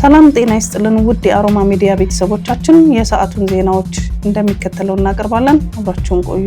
ሰላም ጤና ይስጥልን ውድ የአሮማ ሚዲያ ቤተሰቦቻችን፣ የሰዓቱን ዜናዎች እንደሚከተለው እናቀርባለን። አብራችሁን ቆዩ።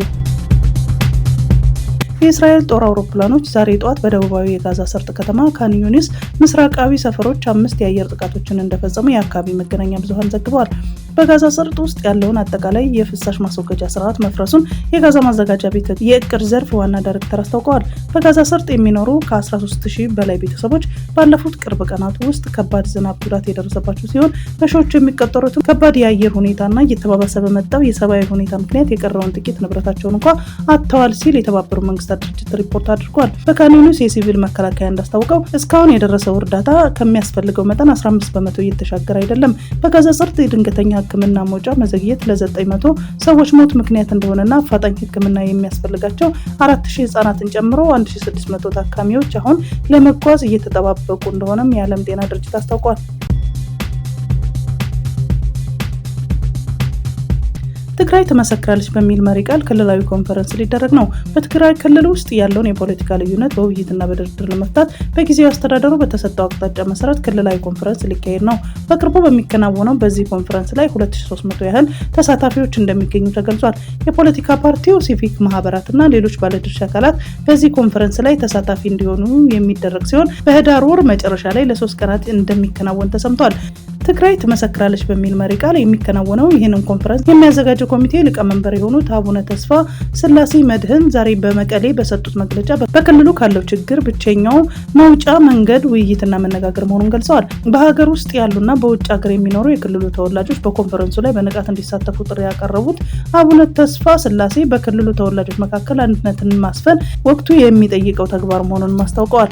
የእስራኤል ጦር አውሮፕላኖች ዛሬ ጠዋት በደቡባዊ የጋዛ ሰርጥ ከተማ ካን ዩኒስ ምስራቃዊ ሰፈሮች 5 የአየር ጥቃቶችን እንደፈጸሙ የአካባቢ መገናኛ ብዙሃን ዘግበዋል። በጋዛ ሰርጥ ውስጥ ያለውን አጠቃላይ የፍሳሽ ማስወገጃ ስርዓት መፍረሱን የጋዛ ማዘጋጃ ቤት የእቅድ ዘርፍ ዋና ዳይሬክተር አስታውቀዋል። በጋዛ ሰርጥ የሚኖሩ ከ13000 በላይ ቤተሰቦች ባለፉት ቅርብ ቀናት ውስጥ ከባድ ዝናብ ጉዳት የደረሰባቸው ሲሆን በሺዎች የሚቆጠሩት ከባድ የአየር ሁኔታና እየተባባሰ በመጣው የሰብአዊ ሁኔታ ምክንያት የቀረውን ጥቂት ንብረታቸውን እንኳ አጥተዋል ሲል የተባበሩት መንግስታት ድርጅት ሪፖርት አድርጓል። በካን ዩኒስ የሲቪል መከላከያ እንዳስታወቀው እስካሁን የደረሰው እርዳታ ከሚያስፈልገው መጠን 15 በመቶ እየተሻገረ አይደለም። በጋዛ ሰርጥ የድንገተኛ ሕክምና መውጫ መዘግየት ለ900 ሰዎች ሞት ምክንያት እንደሆነና አፋጣኝ ሕክምና የሚያስፈልጋቸው 4000 ህጻናትን ጨምሮ 1600 ታካሚዎች አሁን ለመጓዝ እየተጠባበቁ እንደሆነም የዓለም ጤና ድርጅት አስታውቋል። ትግራይ ትመሰክራለች በሚል መሪ ቃል ክልላዊ ኮንፈረንስ ሊደረግ ነው። በትግራይ ክልል ውስጥ ያለውን የፖለቲካ ልዩነት በውይይትና በድርድር ለመፍታት በጊዜያዊ አስተዳደሩ በተሰጠው አቅጣጫ መሰረት ክልላዊ ኮንፈረንስ ሊካሄድ ነው። በቅርቡ በሚከናወነው በዚህ ኮንፈረንስ ላይ 2300 ያህል ተሳታፊዎች እንደሚገኙ ተገልጿል። የፖለቲካ ፓርቲው፣ ሲቪክ ማህበራትና ሌሎች ባለድርሻ አካላት በዚህ ኮንፈረንስ ላይ ተሳታፊ እንዲሆኑ የሚደረግ ሲሆን በህዳር ወር መጨረሻ ላይ ለ3 ቀናት እንደሚከናወን ተሰምቷል። ትግራይ ትመሰክራለች በሚል መሪ ቃል የሚከናወነው ይህንን ኮንፈረንስ የሚያዘጋጀው ኮሚቴ ሊቀመንበር የሆኑት አቡነ ተስፋ ስላሴ መድህን ዛሬ በመቀሌ በሰጡት መግለጫ በክልሉ ካለው ችግር ብቸኛው መውጫ መንገድ ውይይትና መነጋገር መሆኑን ገልጸዋል። በሀገር ውስጥ ያሉና በውጭ ሀገር የሚኖሩ የክልሉ ተወላጆች በኮንፈረንሱ ላይ በንቃት እንዲሳተፉ ጥሪ ያቀረቡት አቡነ ተስፋ ስላሴ በክልሉ ተወላጆች መካከል አንድነትን ማስፈን ወቅቱ የሚጠይቀው ተግባር መሆኑን አስታውቀዋል።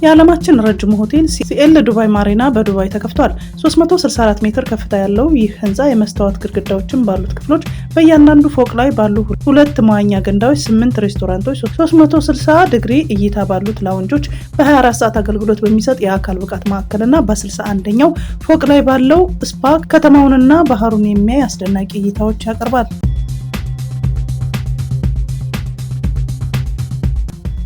የዓለማችን ረጅሙ ሆቴል ሲኤል ዱባይ ማሪና በዱባይ ተከፍቷል። 364 ሜትር ከፍታ ያለው ይህ ህንፃ የመስታወት ግድግዳዎችን ባሉት ክፍሎች በእያንዳንዱ ፎቅ ላይ ባሉ 2 መዋኛ ገንዳዎች፣ 8 ሬስቶራንቶች፣ 360 ዲግሪ እይታ ባሉት ላውንጆች፣ በ24 ሰዓት አገልግሎት በሚሰጥ የአካል ብቃት ማዕከልና በ61ኛው ፎቅ ላይ ባለው ስፓ ከተማውንና ባህሩን የሚያይ አስደናቂ እይታዎች ያቀርባል።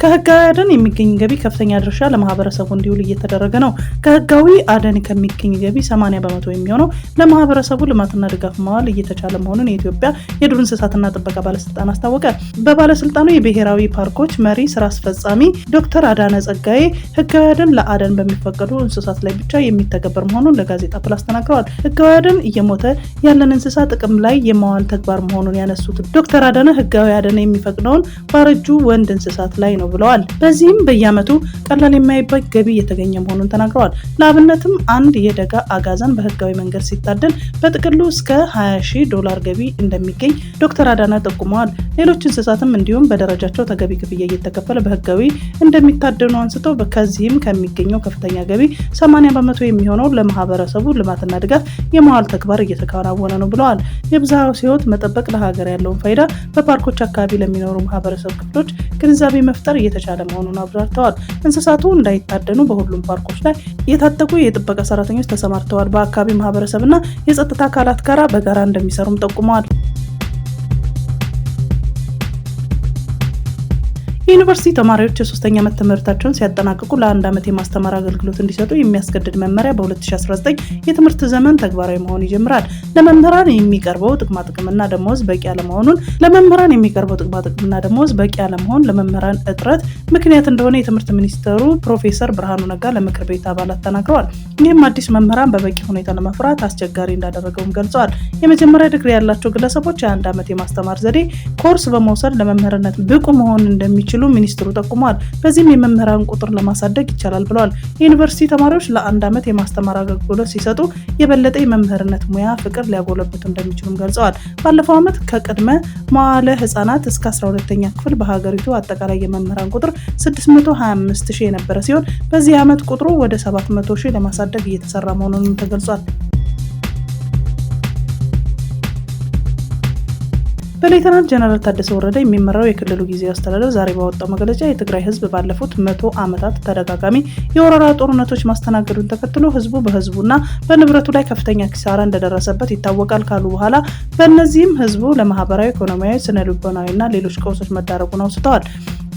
ከህጋዊ አደን የሚገኝ ገቢ ከፍተኛ ድርሻ ለማህበረሰቡ እንዲውል እየተደረገ ነው። ከህጋዊ አደን ከሚገኝ ገቢ 80 በመቶ የሚሆነው ለማህበረሰቡ ልማትና ድጋፍ ማዋል እየተቻለ መሆኑን የኢትዮጵያ የዱር እንስሳትና ጥበቃ ባለስልጣን አስታወቀ። በባለስልጣኑ የብሔራዊ ፓርኮች መሪ ስራ አስፈጻሚ ዶክተር አዳነ ጸጋዬ ህጋዊ አደን ለአደን በሚፈቀዱ እንስሳት ላይ ብቻ የሚተገበር መሆኑን ለጋዜጣ ፕላስ ተናግረዋል። ህጋዊ አደን እየሞተ ያለን እንስሳ ጥቅም ላይ የማዋል ተግባር መሆኑን ያነሱት ዶክተር አዳነ ህጋዊ አደን የሚፈቅደውን ባረጁ ወንድ እንስሳት ላይ ነው ብለዋል። በዚህም በየዓመቱ ቀላል የማይባል ገቢ እየተገኘ መሆኑን ተናግረዋል። ለአብነትም አንድ የደጋ አጋዘን በህጋዊ መንገድ ሲታደን በጥቅሉ እስከ $20,000 ገቢ እንደሚገኝ ዶክተር አዳነ ጠቁመዋል። ሌሎች እንስሳትም እንዲሁም በደረጃቸው ተገቢ ክፍያ እየተከፈለ በህጋዊ እንደሚታደኑ አንስተው ከዚህም ከሚገኘው ከፍተኛ ገቢ 80 በመቶ የሚሆነው ለማህበረሰቡ ልማትና ድጋፍ የማዋል ተግባር እየተከናወነ ነው ብለዋል። የብዝሃ ሕይወት መጠበቅ ለሀገር ያለውን ፋይዳ በፓርኮች አካባቢ ለሚኖሩ ማህበረሰብ ክፍሎች ግንዛቤ መፍጠር እየተቻለ መሆኑን አብራርተዋል። እንስሳቱ እንዳይታደኑ በሁሉም ፓርኮች ላይ የታጠቁ የጥበቃ ሰራተኞች ተሰማርተዋል። በአካባቢ ማህበረሰብና የጸጥታ አካላት ጋር በጋራ እንደሚሰሩም ጠቁመዋል። የዩኒቨርሲቲ ተማሪዎች የ3ኛ ዓመት ትምህርታቸውን ሲያጠናቅቁ ለ1 ዓመት የማስተማር አገልግሎት እንዲሰጡ የሚያስገድድ መመሪያ በ2019 የትምህርት ዘመን ተግባራዊ መሆን ይጀምራል። ለመምህራን የሚቀርበው ጥቅማጥቅምና ደሞዝ በቂ አለመሆን ለመምህራን እጥረት ምክንያት እንደሆነ የትምህርት ሚኒስትሩ ፕሮፌሰር ብርሃኑ ነጋ ለምክር ቤት አባላት ተናግረዋል። ይህም አዲስ መምህራን በበቂ ሁኔታ ለማፍራት አስቸጋሪ እንዳደረገውም ገልጸዋል። የመጀመሪያ ዲግሪ ያላቸው ግለሰቦች የ1 ዓመት የማስተማር ዘዴ ኮርስ በመውሰድ ለመምህርነት ብቁ መሆን እንደሚችሉ ሚኒስትሩ ጠቁመዋል። በዚህም የመምህራን ቁጥር ለማሳደግ ይቻላል ብለዋል። የዩኒቨርሲቲ ተማሪዎች ለ1 ዓመት የማስተማር አገልግሎት ሲሰጡ የበለጠ የመምህርነት ሙያ ፍቅር ሊያጎለብቱ እንደሚችሉም ገልጸዋል። ባለፈው ዓመት ከቅድመ መዋዕለ ህጻናት እስከ 12ኛ ክፍል በሀገሪቱ አጠቃላይ የመምህራን ቁጥር 625,000 የነበረ ሲሆን በዚህ ዓመት ቁጥሩ ወደ 700,000 ለማሳደግ እየተሰራ መሆኑንም ተገልጿል። በሌተናንት ጀነራል ታደሰ ወረደ የሚመራው የክልሉ ጊዜያዊ አስተዳደር ዛሬ ባወጣው መግለጫ የትግራይ ህዝብ ባለፉት 100 ዓመታት ተደጋጋሚ የወረራ ጦርነቶች ማስተናገዱን ተከትሎ ህዝቡ በህዝቡና በንብረቱ ላይ ከፍተኛ ኪሳራ እንደደረሰበት ይታወቃል ካሉ በኋላ በእነዚህም ህዝቡ ለማህበራዊ፣ ኢኮኖሚያዊ፣ ስነ ልቦናዊና ሌሎች ቀውሶች መዳረጉን አውስተዋል።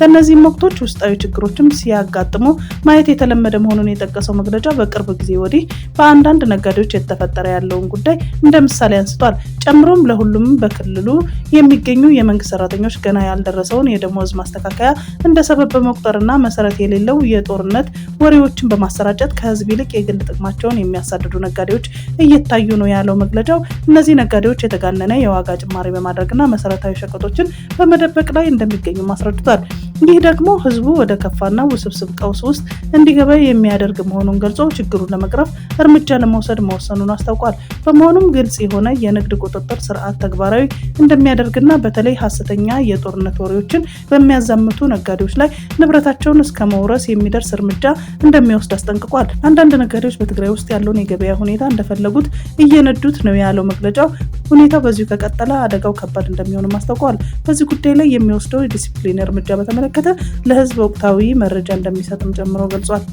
በእነዚህም ወቅቶች ውስጣዊ ችግሮችም ሲያጋጥሙ ማየት የተለመደ መሆኑን የጠቀሰው መግለጫ በቅርብ ጊዜ ወዲህ በአንዳንድ ነጋዴዎች የተፈጠረ ያለውን ጉዳይ እንደ ምሳሌ አንስቷል። ጨምሮም ለሁሉም በክልሉ የሚገኙ የመንግስት ሰራተኞች ገና ያልደረሰውን የደሞዝ ማስተካከያ እንደ ሰበብ በመቁጠርና መሰረት የሌለው የጦርነት ወሬዎችን በማሰራጨት ከህዝብ ይልቅ የግል ጥቅማቸውን የሚያሳድዱ ነጋዴዎች እየታዩ ነው ያለው መግለጫው እነዚህ ነጋዴዎች የተጋነነ የዋጋ ጭማሪ በማድረግና መሰረታዊ ሸቀጦችን በመደበቅ ላይ እንደሚገኙ አስረድቷል። ይህ ደግሞ ህዝቡ ወደ ከፋና ውስብስብ ቀውስ ውስጥ እንዲገባ የሚያደርግ መሆኑን ገልጾ ችግሩን ለመቅረፍ እርምጃ ለመውሰድ መወሰኑን አስታውቋል። በመሆኑም ግልጽ የሆነ የንግድ ቁጥጥር ስርዓት ተግባራዊ እንደሚያደርግና በተለይ ሀሰተኛ የጦርነት ወሬዎችን በሚያዛምቱ ነጋዴዎች ላይ ንብረታቸውን እስከ መውረስ የሚደርስ እርምጃ እንደሚወስድ አስጠንቅቋል። አንዳንድ ነጋዴዎች በትግራይ ውስጥ ያለውን የገበያ ሁኔታ እንደፈለጉት እየነዱት ነው ያለው መግለጫው ሁኔታው በዚሁ ከቀጠለ አደጋው ከባድ እንደሚሆንም አስታውቀዋል። በዚህ ጉዳይ ላይ የሚወስደው የዲሲፕሊን እርምጃ በተመለከተ ለህዝብ ወቅታዊ መረጃ እንደሚሰጥም ጨምሮ ገልጿል።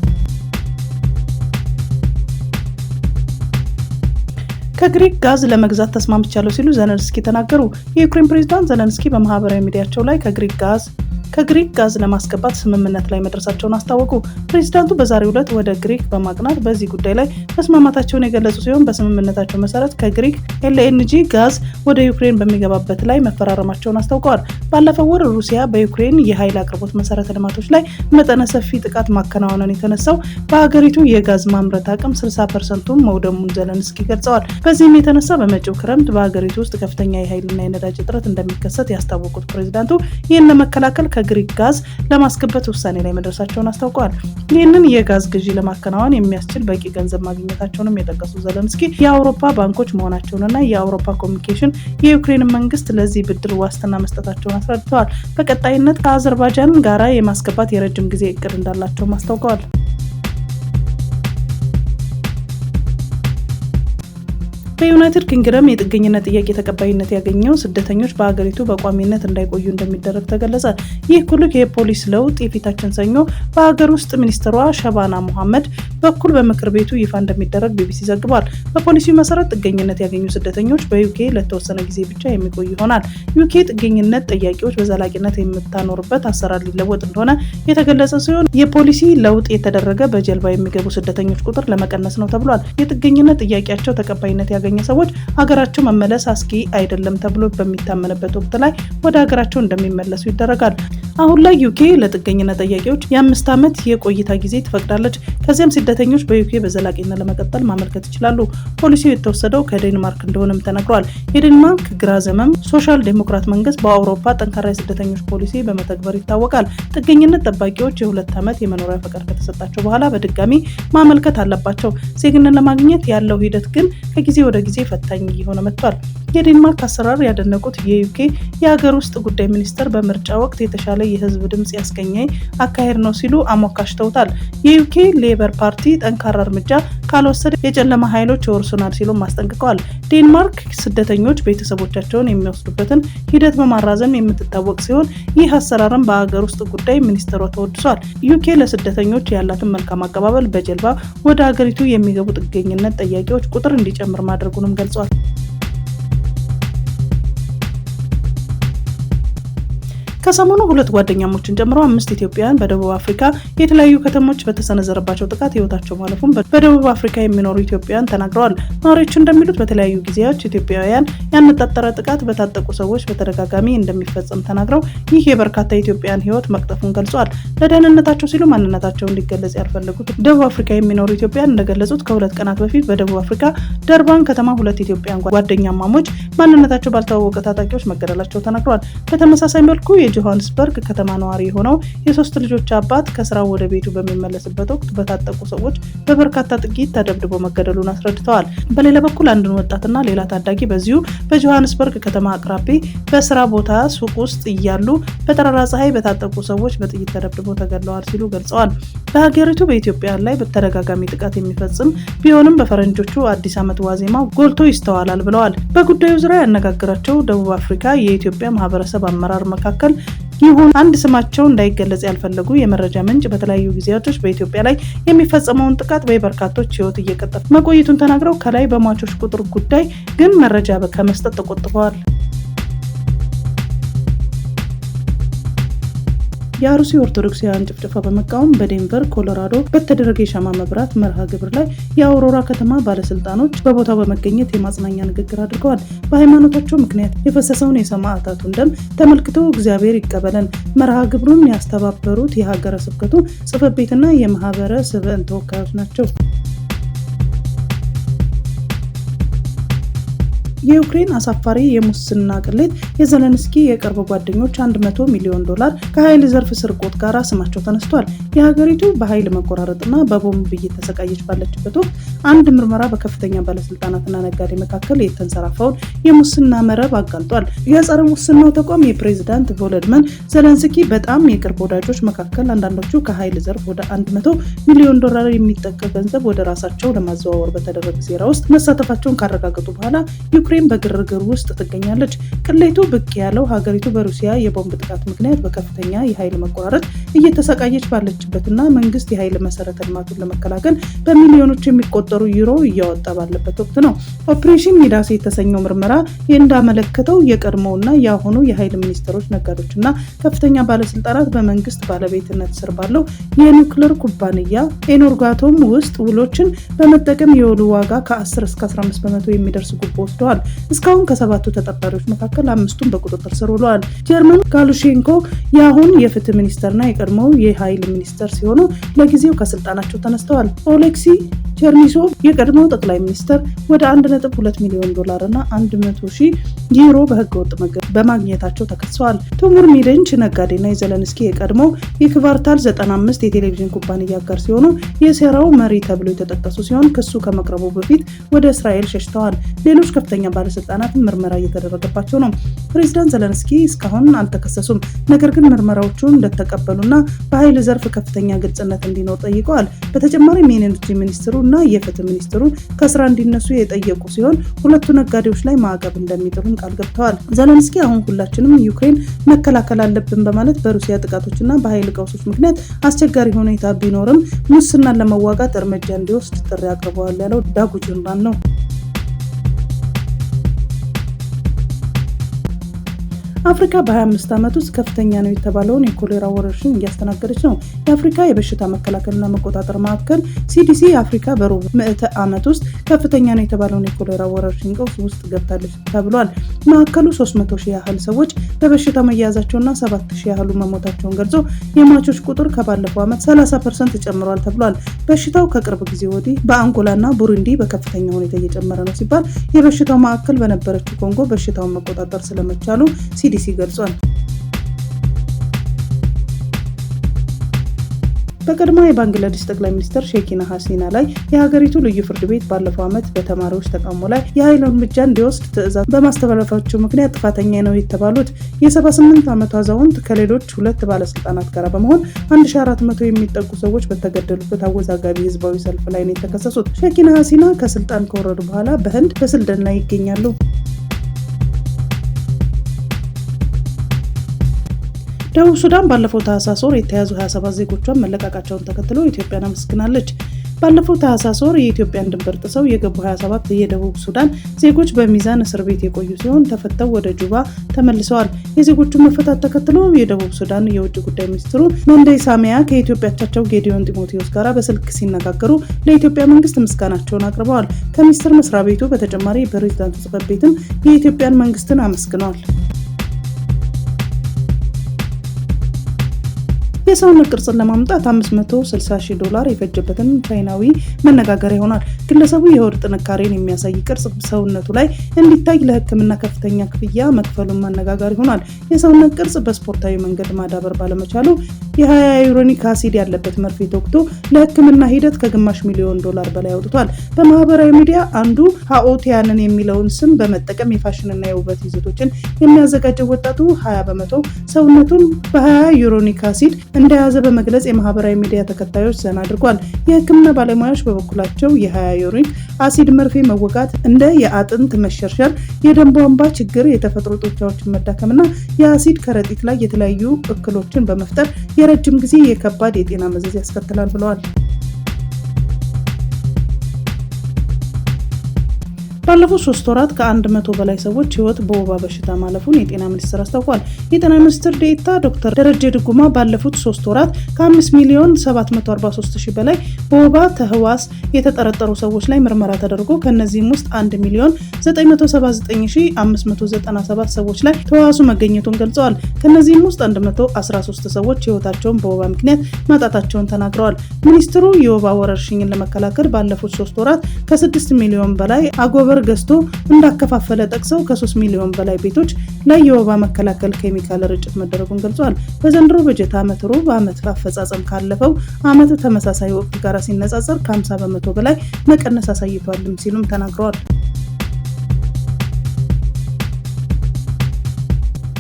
ከግሪክ ጋዝ ለመግዛት ተስማምቻለሁ ሲሉ ዘለንስኪ ተናገሩ። የዩክሬን ፕሬዝዳንት ዘለንስኪ በማህበራዊ ሚዲያቸው ላይ ከግሪክ ጋዝ ለማስገባት ስምምነት ላይ መድረሳቸውን አስታወቁ። ፕሬዝዳንቱ በዛሬው ዕለት ወደ ግሪክ በማቅናት በዚህ ጉዳይ ላይ መስማማታቸውን የገለጹ ሲሆን በስምምነታቸው መሰረት ከግሪክ ኤልኤንጂ ጋዝ ወደ ዩክሬን በሚገባበት ላይ መፈራረማቸውን አስታውቀዋል። ባለፈው ወር ሩሲያ በዩክሬን የኃይል አቅርቦት መሰረተ ልማቶች ላይ መጠነ ሰፊ ጥቃት ማከናወኗን የተነሳው በሀገሪቱ የጋዝ ማምረት አቅም 60% መውደሙን ዘለንስኪ ገልጸዋል። በዚህም የተነሳ በመጪው ክረምት በሀገሪቱ ውስጥ ከፍተኛ የኃይልና የነዳጅ እጥረት እንደሚከሰት ያስታወቁት ፕሬዝዳንቱ ይህን ለመከላከል ከግሪክ ጋዝ ለማስገባት ውሳኔ ላይ መድረሳቸውን አስታውቀዋል። ይህንን የጋዝ ግዢ ለማከናወን የሚያስችል በቂ ገንዘብ ማግኘታቸውንም የጠቀሱ ዘለንስኪ የአውሮፓ ባንኮች መሆናቸውንና የአውሮፓ ኮሚኒኬሽን የዩክሬን መንግስት ለዚህ ብድር ዋስትና መስጠታቸውን አስረድተዋል። በቀጣይነት ከአዘርባይጃን ጋራ የማስገባት የረጅም ጊዜ እቅድ እንዳላቸውም አስታውቀዋል። በዩናይትድ ኪንግደም የጥገኝነት ጥያቄ ተቀባይነት ያገኘው ስደተኞች በሀገሪቱ በቋሚነት እንዳይቆዩ እንደሚደረግ ተገለጸ። ይህ ኩልክ የፖሊስ ለውጥ የፊታችን ሰኞ በሀገር ውስጥ ሚኒስትሯ ሸባና ሙሐመድ በኩል በምክር ቤቱ ይፋ እንደሚደረግ ቢቢሲ ዘግቧል። በፖሊሲው መሰረት ጥገኝነት ያገኙ ስደተኞች በዩኬ ለተወሰነ ጊዜ ብቻ የሚቆዩ ይሆናል። ዩኬ ጥገኝነት ጠያቂዎች በዘላቂነት የምታኖርበት አሰራር ሊለወጥ እንደሆነ የተገለጸ ሲሆን የፖሊሲ ለውጥ የተደረገ በጀልባ የሚገቡ ስደተኞች ቁጥር ለመቀነስ ነው ተብሏል። የጥገኝነት ጥያቄያቸው ተቀባይነት ያገኘ ሰዎች ሀገራቸው መመለስ አስጊ አይደለም ተብሎ በሚታመንበት ወቅት ላይ ወደ ሀገራቸው እንደሚመለሱ ይደረጋል። አሁን ላይ ዩኬ ለጥገኝነት ጠያቂዎች የ5 ዓመት የቆይታ ጊዜ ትፈቅዳለች። ከዚያም ስደተኞች በዩኬ በዘላቂነት ለመቀጠል ማመልከት ይችላሉ። ፖሊሲው የተወሰደው ከዴንማርክ እንደሆነም ተነግሯል። የዴንማርክ ግራ ዘመም ሶሻል ዴሞክራት መንግስት በአውሮፓ ጠንካራ የስደተኞች ፖሊሲ በመተግበር ይታወቃል። ጥገኝነት ጠባቂዎች የ2 ዓመት የመኖሪያ ፈቃድ ከተሰጣቸው በኋላ በድጋሚ ማመልከት አለባቸው። ዜግነት ለማግኘት ያለው ሂደት ግን ከጊዜ ወደ ጊዜ ፈታኝ እየሆነ መጥቷል። የዴንማርክ አሰራር ያደነቁት የዩኬ የሀገር ውስጥ ጉዳይ ሚኒስተር በምርጫ ወቅት የተሻለ የህዝብ ድምጽ ያስገኘ አካሄድ ነው ሲሉ አሞካሽተውታል። የዩኬ ሌበር ፓርቲ ጠንካራ እርምጃ ካልወሰደ የጨለማ ኃይሎች ይወርሱናል ሲሉም አስጠንቅቀዋል። ዴንማርክ ስደተኞች ቤተሰቦቻቸውን የሚወስዱበትን ሂደት በማራዘም የምትታወቅ ሲሆን ይህ አሰራርም በሀገር ውስጥ ጉዳይ ሚኒስትሯ ተወድሷል። ዩኬ ለስደተኞች ያላትን መልካም አቀባበል በጀልባ ወደ ሀገሪቱ የሚገቡ ጥገኝነት ጠያቂዎች ቁጥር እንዲጨምር ማድረጉንም ገልጿል። ከሰሞኑ 2 ጓደኛሞችን ጨምሮ 5 ኢትዮጵያውያን በደቡብ አፍሪካ የተለያዩ ከተሞች በተሰነዘረባቸው ጥቃት ህይወታቸው ማለፉን በደቡብ አፍሪካ የሚኖሩ ኢትዮጵያውያን ተናግረዋል። ነዋሪዎቹ እንደሚሉት በተለያዩ ጊዜያት ኢትዮጵያውያን ያነጣጠረ ጥቃት በታጠቁ ሰዎች በተደጋጋሚ እንደሚፈጸም ተናግረው ይህ የበርካታ ኢትዮጵያውያን ህይወት መቅጠፉን ገልጿል። ለደህንነታቸው ሲሉ ማንነታቸው እንዲገለጽ ያልፈለጉት ደቡብ አፍሪካ የሚኖሩ ኢትዮጵያውያን እንደገለጹት ከ2 ቀናት በፊት በደቡብ አፍሪካ ደርባን ከተማ 2 ኢትዮጵያውያን ጓደኛማሞች ማንነታቸው ባልታወቀ ታጣቂዎች መገደላቸው ተናግረዋል። በተመሳሳይ መልኩ የጆሃንስበርግ ከተማ ነዋሪ የሆነው የ3 ልጆች አባት ከስራው ወደ ቤቱ በሚመለስበት ወቅት በታጠቁ ሰዎች በበርካታ ጥይት ተደብድቦ መገደሉን አስረድተዋል። በሌላ በኩል አንድን ወጣትና ሌላ ታዳጊ በዚሁ በጆሃንስበርግ ከተማ አቅራቢ በስራ ቦታ ሱቅ ውስጥ እያሉ በጠራራ ፀሐይ በታጠቁ ሰዎች በጥይት ተደብድቦ ተገድለዋል ሲሉ ገልጸዋል። በሀገሪቱ በኢትዮጵያ ላይ በተደጋጋሚ ጥቃት የሚፈጽም ቢሆንም በፈረንጆቹ አዲስ ዓመት ዋዜማ ጎልቶ ይስተዋላል ብለዋል። በጉዳዩ ዙሪያ ያነጋገራቸው ደቡብ አፍሪካ የኢትዮጵያ ማህበረሰብ አመራር መካከል ይሁን አንድ ስማቸው እንዳይገለጽ ያልፈለጉ የመረጃ ምንጭ በተለያዩ ጊዜያቶች በኢትዮጵያ ላይ የሚፈጸመውን ጥቃት በበርካቶች ህይወት እየቀጠፈ መቆየቱን ተናግረው ከላይ በሟቾች ቁጥር ጉዳይ ግን መረጃ ከመስጠት ተቆጥበዋል። የአርሲ ኦርቶዶክሳውያን ጭፍጨፋ በመቃወም በዴንቨር ኮሎራዶ በተደረገ የሻማ መብራት መርሃ ግብር ላይ የአውሮራ ከተማ ባለስልጣኖች በቦታው በመገኘት የማጽናኛ ንግግር አድርገዋል። በሃይማኖታቸው ምክንያት የፈሰሰውን የሰማዕታቱን ደም ተመልክቶ እግዚአብሔር ይቀበለን። መርሃ ግብሩን ያስተባበሩት የሀገረ ስብከቱ ጽሕፈት ቤትና የማህበረ ስብዕና ተወካዮች ናቸው። የዩክሬን አሳፋሪ የሙስና ቅሌት የዘለንስኪ የቅርብ ጓደኞች $100 ሚሊዮን ከኃይል ዘርፍ ስርቆት ጋር ስማቸው ተነስቷል። የሀገሪቱ በኃይል መቆራረጥና በቦምብ እየተሰቃየች ባለችበት ወቅት አንድ ምርመራ በከፍተኛ ባለስልጣናትና ነጋዴ መካከል የተንሰራፋውን የሙስና መረብ አጋልጧል። የጸረ ሙስናው ተቋም የፕሬዝዳንት ቮሎዲሚር ዘለንስኪ በጣም የቅርብ ወዳጆች መካከል አንዳንዶቹ ከኃይል ዘርፍ ወደ $100 ሚሊዮን የሚጠጋ ገንዘብ ወደ ራሳቸው ለማዘዋወር በተደረገ ሴራ ውስጥ መሳተፋቸውን ካረጋገጡ በኋላ ዩክሬን በግርግር ውስጥ ትገኛለች። ቅሌቱ ብቅ ያለው ሀገሪቱ በሩሲያ የቦምብ ጥቃት ምክንያት በከፍተኛ የኃይል መቆራረጥ እየተሰቃየች ባለችበትና መንግስት የኃይል መሰረተ ልማቱን ለመከላከል በሚሊዮኖች የሚቆጠሩ ዩሮ እያወጣ ባለበት ወቅት ነው። ኦፕሬሽን ሚዳስ የተሰኘው ምርመራ እንዳመለከተው የቀድሞውና የአሁኑ የኃይል ሚኒስትሮች፣ ነጋዴዎችና ከፍተኛ ባለስልጣናት በመንግስት ባለቤትነት ስር ባለው የኒውክሌር ኩባንያ ኤነርጓቶም ውስጥ ውሎችን በመጠቀም የውሉ ዋጋ ከ10 እስከ 15% የሚደርስ ጉቦ ወስደዋል። እስካሁን ከ7ቱ ተጠርጣሪዎች መካከል 5ቱን በቁጥጥር ስር ውለዋል። ጀርመን ጋሉሼንኮ የአሁን የፍትህ ሚኒስተርና የቀድሞው የኃይል ሚኒስተር ሲሆኑ ለጊዜው ከስልጣናቸው ተነስተዋል። ኦሌክሲ ቸርኒሶቭ የቀድሞው ጠቅላይ ሚኒስተር ወደ $1.2 ሚሊዮን እና 100,000 ዩሮ በህገወጥ በማግኘታቸው ተከሰዋል። ቲሙር ሚደንች ነጋዴና የዘለንስኪ የቀድሞው የክቫርታል 95 የቴሌቪዥን ኩባንያ አጋር ሲሆኑ የሴራው መሪ ተብለው የተጠቀሱ ሲሆን ክሱ ከመቅረቡ በፊት ወደ እስራኤል ሸሽተዋል። ሌሎች ከፍተኛ ባለስልጣናት ምርመራ እየተደረገባቸው ነው። ፕሬዝዳንት ዘለንስኪ እስካሁን አልተከሰሱም። ነገር ግን ምርመራዎቹን እንደተቀበሉና በኃይል ዘርፍ ከፍተኛ ግልጽነት እንዲኖር ጠይቀዋል። በተጨማሪም የኤነርጂ ሚኒስትሩ እና የፍትህ ሚኒስትሩ ከስራ እንዲነሱ የጠየቁ ሲሆን ሁለቱ ነጋዴዎች ላይ ማዕቀብ እንደሚጥሉም ቃል ገብተዋል። ዘለንስኪ አሁን ሁላችንም ዩክሬን መከላከል አለብን በማለት በሩሲያ ጥቃቶችና በኃይል ቀውሶች ምክንያት አስቸጋሪ ሁኔታ ቢኖርም ሙስናን ለመዋጋት እርምጃ እንዲወስድ ጥሪ አቅርበዋል ያለው ዳጉ ጆርናል ነው። አፍሪካ በ25 ዓመት ውስጥ ከፍተኛ ነው የተባለውን የኮሌራ ወረርሽኝ እያስተናገደች ነው። የአፍሪካ የበሽታ መከላከልና መቆጣጠር ማዕከል ሲዲሲ አፍሪካ በሩብ ምዕተ ዓመት ውስጥ ከፍተኛ ነው የተባለውን የኮሌራ ወረርሽኝ ቀውስ ውስጥ ገብታለች ተብሏል። ማዕከሉ 300,000 ያህል ሰዎች በበሽታው መያዛቸውና 7,000 ያህሉ መሞታቸውን ገልጾ የሟቾች ቁጥር ከባለፈው ዓመት 30% ጨምሯል ተብሏል። በሽታው ከቅርብ ጊዜ ወዲህ በአንጎላና ቡሩንዲ በከፍተኛ ሁኔታ እየጨመረ ነው ሲባል የበሽታው ማዕከል በነበረችው ኮንጎ በሽታውን መቆጣጠር ስለመቻሉ ሲዲሲ ገልጿል። በቀድሞ የባንግላዴሽ ጠቅላይ ሚኒስትር ሼኪና ሀሲና ላይ የሀገሪቱ ልዩ ፍርድ ቤት ባለፈው ዓመት በተማሪዎች ተቃውሞ ላይ የኃይል እርምጃ እንዲወስድ ትዕዛዝ በማስተላለፋቸው ምክንያት ጥፋተኛ ነው የተባሉት የ78 ዓመቱ አዛውንት ከሌሎች 2 ባለስልጣናት ጋር በመሆን 1400 የሚጠጉ ሰዎች በተገደሉበት አወዛጋቢ ህዝባዊ ሰልፍ ላይ ነው የተከሰሱት። ሼኪና ሀሲና ከስልጣን ከወረዱ በኋላ በህንድ በስልጣን ላይ ይገኛሉ። ደቡብ ሱዳን ባለፈው ታህሳስ ወር የተያዙ 27 ዜጎቿን መለቀቃቸውን ተከትሎ ኢትዮጵያን አመስግናለች። ባለፈው ታህሳስ ወር የኢትዮጵያን ድንበር ጥሰው የገቡ 27 የደቡብ ሱዳን ዜጎች በሚዛን እስር ቤት የቆዩ ሲሆን ተፈተው ወደ ጁባ ተመልሰዋል። የዜጎቹን መፈታት ተከትሎ የደቡብ ሱዳን የውጭ ጉዳይ ሚኒስትሩ መንደይ ሳሚያ ከኢትዮጵያ አቻቸው ጌዲዮን ጢሞቴዎስ ጋር በስልክ ሲነጋገሩ ለኢትዮጵያ መንግስት ምስጋናቸውን አቅርበዋል። ከሚኒስቴር መስሪያ ቤቱ በተጨማሪ የፕሬዝዳንቱ ጽሕፈት ቤትም የኢትዮጵያን መንግስትን አመስግነዋል። የሰውነት ቅርጽን ለማምጣት $560,000 የፈጀበትን ቻይናዊ መነጋገሪያ ይሆናል። ግለሰቡ የሆድ ጥንካሬን የሚያሳይ ቅርጽ ሰውነቱ ላይ እንዲታይ ለሕክምና ከፍተኛ ክፍያ መክፈሉን ማነጋገር ይሆናል። የሰውነት ቅርጽ በስፖርታዊ መንገድ ማዳበር ባለመቻሉ የ20 አሲድ ያለበት መርፌ ተወግቶ ለሕክምና ሂደት ከ$500,000 በላይ አውጥቷል። በማህበራዊ ሚዲያ አንዱ ሃኦቲያንን የሚለውን ስም በመጠቀም የፋሽንና የውበት ይዘቶችን የሚያዘጋጀው ወጣቱ 20% ሰውነቱን በ20 አሲድ እንደያዘ በመግለጽ የማህበራዊ ሚዲያ ተከታዮች ዘና አድርጓል። የህክምና ባለሙያዎች በበኩላቸው የ20 አሲድ መርፌ መወጋት እንደ የአጥንት መሸርሸር፣ የደም ቧንቧ ችግር፣ የተፈጥሮ ጡንቻዎችን መዳከምና የአሲድ ከረጢት ላይ የተለያዩ እክሎችን በመፍጠር የረጅም ጊዜ የከባድ የጤና መዘዝ ያስከትላል ብለዋል። ባለፉት 3 ወራት ከ100 በላይ ሰዎች ህይወት በወባ በሽታ ማለፉን የጤና ሚኒስቴር አስታውቋል። የጤና ሚኒስትር ዴኤታ ዶክተር ደረጀ ድጉማ ባለፉት 3 ወራት ከ5,743,000 በላይ በወባ ተህዋስ የተጠረጠሩ ሰዎች ላይ ምርመራ ተደርጎ ከነዚህም ውስጥ 1,979,597 ሰዎች ላይ ተህዋሱ መገኘቱን ገልጸዋል። ከነዚህም ውስጥ 113 ሰዎች ህይወታቸውን በወባ ምክንያት ማጣታቸውን ተናግረዋል። ሚኒስትሩ የወባ ወረርሽኝን ለመከላከል ባለፉት 3 ወራት ከ6 ሚሊዮን በላይ አጎበር ገዝቶ እንዳከፋፈለ ጠቅሰው ከ3 ሚሊዮን በላይ ቤቶች ላይ የወባ መከላከል ኬሚካል ርጭት መደረጉን ገልጸዋል። በዘንድሮ በጀት ዓመት ሩብ ዓመት አፈጻጸም ካለፈው ዓመት ተመሳሳይ ወቅት ጋር ሲነጻጸር ከ50 በመቶ በላይ መቀነስ አሳይቷልም ሲሉም ተናግረዋል።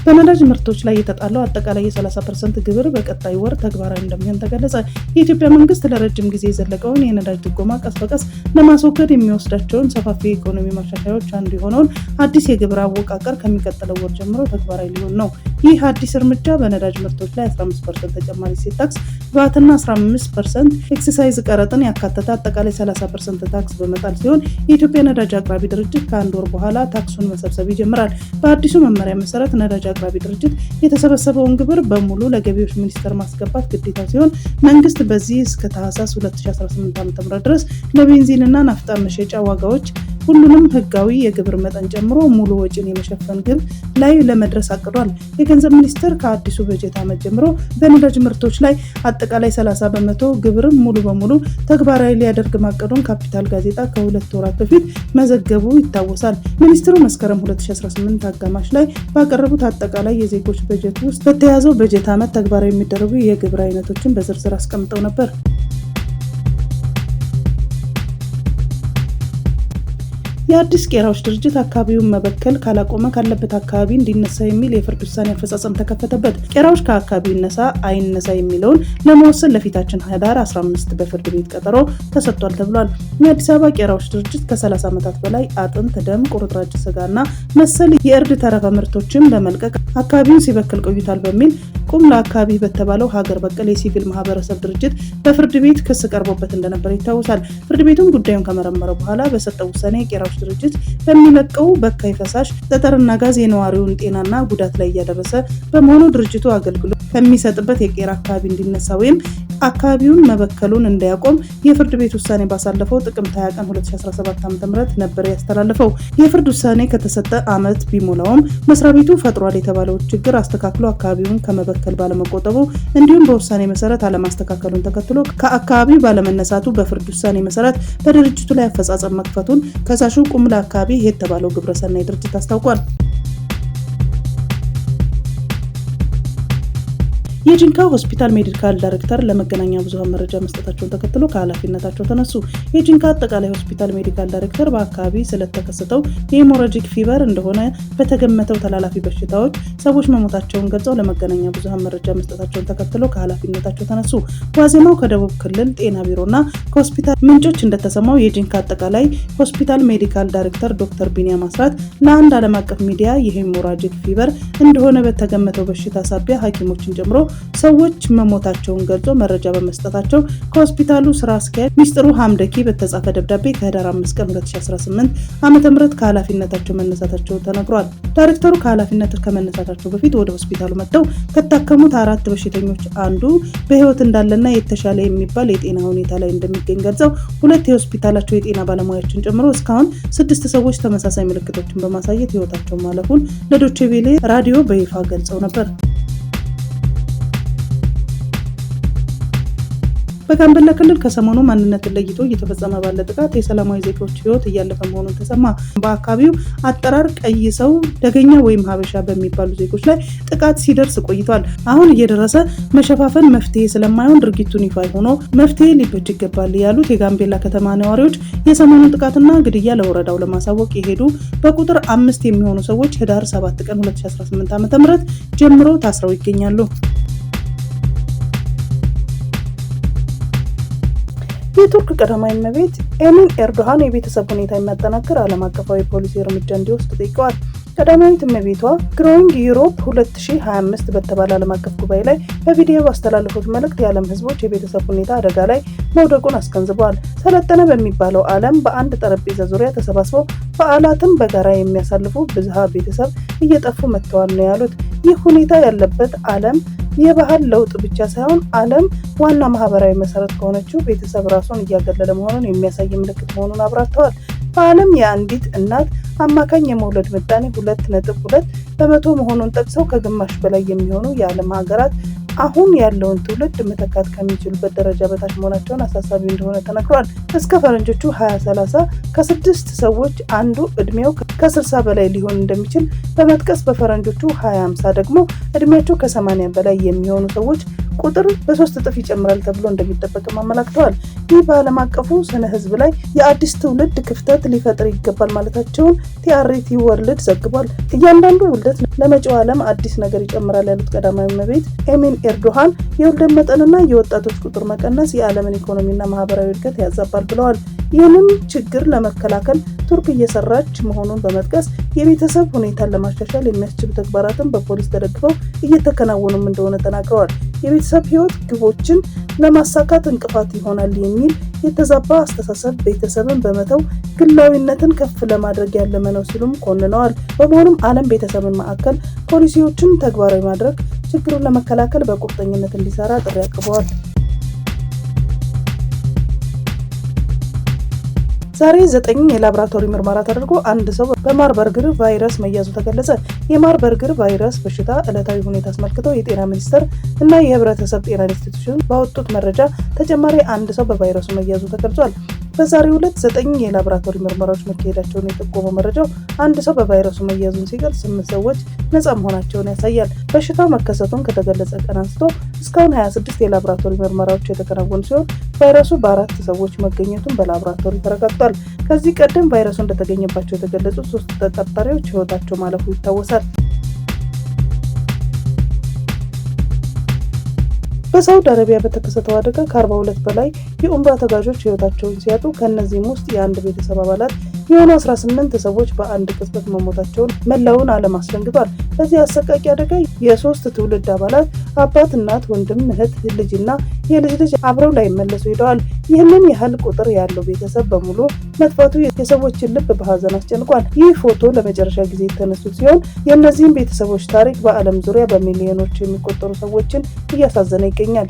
በነዳጅ ምርቶች ላይ የተጣለው አጠቃላይ የ30% ግብር በቀጣይ ወር ተግባራዊ እንደሚሆን ተገለጸ። የኢትዮጵያ መንግስት ለረጅም ጊዜ የዘለቀውን የነዳጅ ድጎማ ቀስ በቀስ ለማስወገድ የሚወስዳቸውን ሰፋፊ የኢኮኖሚ ማሻሻያዎች አንዱ የሆነውን አዲስ የግብር አወቃቀር ከሚቀጥለው ወር ጀምሮ ተግባራዊ ሊሆን ነው። ይህ አዲስ እርምጃ በነዳጅ ምርቶች ላይ 15% ተጨማሪ እሴት ታክስ፣ ቫትና 15% ኤክሳይዝ ቀረጥን ያካተተ አጠቃላይ 30% ታክስ በመጣል ሲሆን የኢትዮጵያ ነዳጅ አቅራቢ ድርጅት ከ1 ወር በኋላ ታክሱን መሰብሰብ ይጀምራል። በአዲሱ መመሪያ መሰረት ነዳጅ አቅራቢ ድርጅት የተሰበሰበውን ግብር በሙሉ ለገቢዎች ሚኒስቴር ማስገባት ግዴታ ሲሆን መንግስት በዚህ እስከ ታህሳስ 2018 ዓ.ም ድረስ ለቤንዚንና ናፍጣ መሸጫ ዋጋዎች ሁሉንም ህጋዊ የግብር መጠን ጨምሮ ሙሉ ወጪን የመሸፈን ግብ ላይ ለመድረስ አቅዷል። የገንዘብ ሚኒስቴር ከአዲሱ በጀት ዓመት ጀምሮ በነዳጅ ምርቶች ላይ አጠቃላይ 30 በመቶ ግብርን ሙሉ በሙሉ ተግባራዊ ሊያደርግ ማቀዱን ካፒታል ጋዜጣ ከ2 ወራት በፊት መዘገቡ ይታወሳል። ሚኒስትሩ መስከረም 2018 አጋማሽ ላይ ባቀረቡት አጠቃላይ የዜጎች በጀት ውስጥ በተያዘው በጀት ዓመት ተግባራዊ የሚደረጉ የግብር አይነቶችን በዝርዝር አስቀምጠው ነበር። የአዲስ ቄራዎች ድርጅት አካባቢውን መበከል ካላቆመ ካለበት አካባቢ እንዲነሳ የሚል የፍርድ ውሳኔ አፈጻጸም ተከፈተበት። ቄራዎች ከአካባቢው ይነሳ አይነሳ የሚለውን ለመወሰን ለፊታችን ህዳር 15 በፍርድ ቤት ቀጠሮ ተሰጥቷል ተብሏል። የአዲስ አበባ ቄራዎች ድርጅት ከ30 ዓመታት በላይ አጥንት፣ ደም፣ ቁርጥራጭ ስጋና መሰል የእርድ ተረፈ ምርቶችን በመልቀቅ አካባቢውን ሲበክል ቆይቷል በሚል ቁም ለአካባቢ በተባለው ሀገር በቀል የሲቪል ማህበረሰብ ድርጅት በፍርድ ቤት ክስ ቀርቦበት እንደነበር ይታወሳል። ፍርድ ቤቱም ጉዳዩን ከመረመረ በኋላ በሰጠው ውሳኔ ቄራዎች ድርጅት በሚለቀው በካይ ፈሳሽ፣ ጠጠርና ጋዝ የነዋሪውን ጤናና ጉዳት ላይ እያደረሰ በመሆኑ ድርጅቱ አገልግሎት ከሚሰጥበት የቄራ አካባቢ እንዲነሳ ወይም አካባቢውን መበከሉን እንዳያቆም የፍርድ ቤት ውሳኔ ባሳለፈው ጥቅምት 20 ቀን 2017 ዓ.ም ነበር ያስተላለፈው። የፍርድ ውሳኔ ከተሰጠ ዓመት ቢሞላውም መስሪያ ቤቱ ፈጥሯል የተባለው ችግር አስተካክሎ አካባቢውን ከመበከል ባለመቆጠቡ እንዲሁም በውሳኔ መሰረት አለማስተካከሉን ተከትሎ ከአካባቢው ባለመነሳቱ በፍርድ ውሳኔ መሰረት በድርጅቱ ላይ አፈጻጸም መክፈቱን ከሳሹ ቁም ለአካባቢ የተባለው ግብረሰናይ ድርጅት አስታውቋል። የጂንካ ሆስፒታል ሜዲካል ዳይሬክተር ለመገናኛ ብዙሃን መረጃ መስጠታቸውን ተከትሎ ከኃላፊነታቸው ተነሱ። የጂንካ አጠቃላይ ሆስፒታል ሜዲካል ዳይሬክተር በአካባቢ ስለተከሰተው የሄሞራጂክ ፊቨር እንደሆነ በተገመተው ተላላፊ በሽታዎች ሰዎች መሞታቸውን ገልጸው ለመገናኛ ብዙሃን መረጃ መስጠታቸውን ተከትሎ ከኃላፊነታቸው ተነሱ። ዋዜማው ከደቡብ ክልል ጤና ቢሮና ከሆስፒታል ምንጮች እንደተሰማው የጂንካ አጠቃላይ ሆስፒታል ሜዲካል ዳይሬክተር ዶክተር ቢኒያም አስራት ለአንድ ዓለም አቀፍ ሚዲያ የሄሞራጂክ ፊቨር እንደሆነ በተገመተው በሽታ ሳቢያ ሐኪሞችን ጨምሮ ሰዎች መሞታቸውን ገልጾ መረጃ በመስጠታቸው ከሆስፒታሉ ስራ አስኪያጅ ሚስጥሩ ሐምደኪ በተጻፈ ደብዳቤ ከህዳር 5 ቀን 2018 ዓ.ም ከኃላፊነታቸው መነሳታቸው ተነግሯል። ዳይሬክተሩ ከኃላፊነት ከመነሳታቸው በፊት ወደ ሆስፒታሉ መጥተው ከታከሙት 4 በሽተኞች አንዱ በህይወት እንዳለና የተሻለ የሚባል የጤና ሁኔታ ላይ እንደሚገኝ ገልጸው 2 የሆስፒታላቸው የጤና ባለሙያዎችን ጨምሮ እስካሁን 6 ሰዎች ተመሳሳይ ምልክቶችን በማሳየት ህይወታቸው ማለፉን ለዶቼ ቬለ ራዲዮ በይፋ ገልጸው ነበር። በጋምቤላ ክልል ከሰሞኑ ማንነትን ለይቶ እየተፈጸመ ባለ ጥቃት የሰላማዊ ዜጎች ህይወት እያለፈ መሆኑን ተሰማ። በአካባቢው አጠራር ቀይ ሰው፣ ደገኛ ወይም ሀበሻ በሚባሉ ዜጎች ላይ ጥቃት ሲደርስ ቆይቷል። አሁን እየደረሰ መሸፋፈን መፍትሄ ስለማይሆን ድርጊቱን ይፋ ሆኖ መፍትሄ ሊበጅ ይገባል ያሉት የጋምቤላ ከተማ ነዋሪዎች የሰሞኑን ጥቃትና ግድያ ለወረዳው ለማሳወቅ የሄዱ በቁጥር 5 የሚሆኑ ሰዎች ህዳር 7 ቀን 2018 ዓ.ም ጀምሮ ታስረው ይገኛሉ። የቱርክ ቀዳማዊ እመቤት ኤሚን ኤርዶሃን የቤተሰብ ሁኔታ የሚያጠናክር ዓለም አቀፋዊ ፖሊሲ እርምጃ እንዲወስድ ጠይቀዋል። ቀዳማዊት እመቤቷ ግሮዊንግ ዩሮፕ 2025 በተባለ ዓለም አቀፍ ጉባኤ ላይ በቪዲዮ ባስተላለፉት መልእክት የዓለም ሕዝቦች የቤተሰብ ሁኔታ አደጋ ላይ መውደቁን አስገንዝበዋል። ሰለጠነ በሚባለው ዓለም በአንድ ጠረጴዛ ዙሪያ ተሰባስበው በዓላትን በጋራ የሚያሳልፉ ብዝሃ ቤተሰብ እየጠፉ መጥተዋል ነው ያሉት። ይህ ሁኔታ ያለበት ዓለም የባህል ለውጥ ብቻ ሳይሆን ዓለም ዋና ማህበራዊ መሰረት ከሆነችው ቤተሰብ ራሱን እያገለለ መሆኑን የሚያሳይ ምልክት መሆኑን አብራርተዋል። በዓለም የአንዲት እናት አማካኝ የመውለድ ምጣኔ 2.2% መሆኑን ጠቅሰው ከግማሽ በላይ የሚሆኑ የዓለም ሀገራት አሁን ያለውን ትውልድ መተካት ከሚችሉበት ደረጃ በታች መሆናቸውን አሳሳቢ እንደሆነ ተነግሯል። እስከ ፈረንጆቹ 2030 ከ6 ሰዎች አንዱ እድሜው ከ60 በላይ ሊሆን እንደሚችል በመጥቀስ በፈረንጆቹ 2050 ደግሞ እድሜያቸው ከ80 በላይ የሚሆኑ ሰዎች ቁጥር በ3 እጥፍ ይጨምራል ተብሎ እንደሚጠበቅም አመላክተዋል። ይህ በዓለም አቀፉ ስነ ህዝብ ላይ የአዲስ ትውልድ ክፍተት ሊፈጥር ይገባል ማለታቸውን ቲአርቲ ወርልድ ዘግቧል። እያንዳንዱ ውልደት ለመጪው ዓለም አዲስ ነገር ይጨምራል ያሉት ቀዳማዊ እመቤት ኤሚን ኤርዶሃን የውልደት መጠንና የወጣቶች ቁጥር መቀነስ የዓለምን ኢኮኖሚና ማህበራዊ እድገት ያዛባል ብለዋል። ይህንን ችግር ለመከላከል ቱርክ እየሰራች መሆኑን በመጥቀስ የቤተሰብ ሁኔታን ለማሻሻል የሚያስችሉ ተግባራትን በፖሊስ ተደግፈው እየተከናወኑም እንደሆነ ተናግረዋል። የቤተሰብ ህይወት ግቦችን ለማሳካት እንቅፋት ይሆናል የሚል የተዛባ አስተሳሰብ ቤተሰብን በመተው ግላዊነትን ከፍ ለማድረግ ያለመ ነው ሲሉም ኮንነዋል። በመሆኑም ዓለም ቤተሰብን ማዕከል ፖሊሲዎችን ተግባራዊ ማድረግ ችግሩን ለመከላከል በቁርጠኝነት እንዲሰራ ጥሪ አቅርበዋል። ዛሬ 9 የላቦራቶሪ ምርመራ ተደርጎ አንድ ሰው በማርበርግ ቫይረስ መያዙ ተገለጸ። የማርበርግ ቫይረስ በሽታ ዕለታዊ ሁኔታ አስመልክቶ የጤና ሚኒስቴር እና የህብረተሰብ ጤና ኢንስቲትዩሽን ባወጡት መረጃ ተጨማሪ አንድ ሰው በቫይረሱ መያዙ ተገልጿል። በዛሬው ዕለት 9 የላቦራቶሪ ምርመራዎች መካሄዳቸውን የጠቆመው መረጃው አንድ ሰው በቫይረሱ መያዙን ሲገልጽ 8 ሰዎች ነፃ መሆናቸውን ያሳያል። በሽታው መከሰቱን ከተገለጸ ቀን አንስቶ እስካሁን 26 የላቦራቶሪ ምርመራዎች የተከናወኑ ሲሆን ቫይረሱ በ4 ሰዎች መገኘቱን በላቦራቶሪ ተረጋግጧል። ከዚህ ቀደም ቫይረሱ እንደተገኘባቸው የተገለጹት 3 ተጠርጣሪዎች ህይወታቸው ማለፉ ይታወሳል። በሳውዲ አረቢያ በተከሰተው አደጋ ከ42 በላይ የኡምራ ተጓዦች ህይወታቸውን ሲያጡ ከእነዚህም ውስጥ የአንድ ቤተሰብ አባላት የሆኑ 18 ሰዎች በአንድ ቅጽበት መሞታቸውን መላውን ዓለም አስደንግጧል። በዚህ አሰቃቂ አደጋ የ3 ትውልድ አባላት አባት፣ እናት፣ ወንድም፣ እህት፣ ልጅና የልጅ ልጅ አብረው ላይመለሱ ሄደዋል። ይህንን ያህል ቁጥር ያለው ቤተሰብ በሙሉ መጥፋቱ የሰዎችን ልብ በሀዘን አስጨንቋል። ይህ ፎቶ ለመጨረሻ ጊዜ የተነሱት ሲሆን የእነዚህም ቤተሰቦች ታሪክ በዓለም ዙሪያ በሚሊዮኖች የሚቆጠሩ ሰዎችን እያሳዘነ ይገኛል።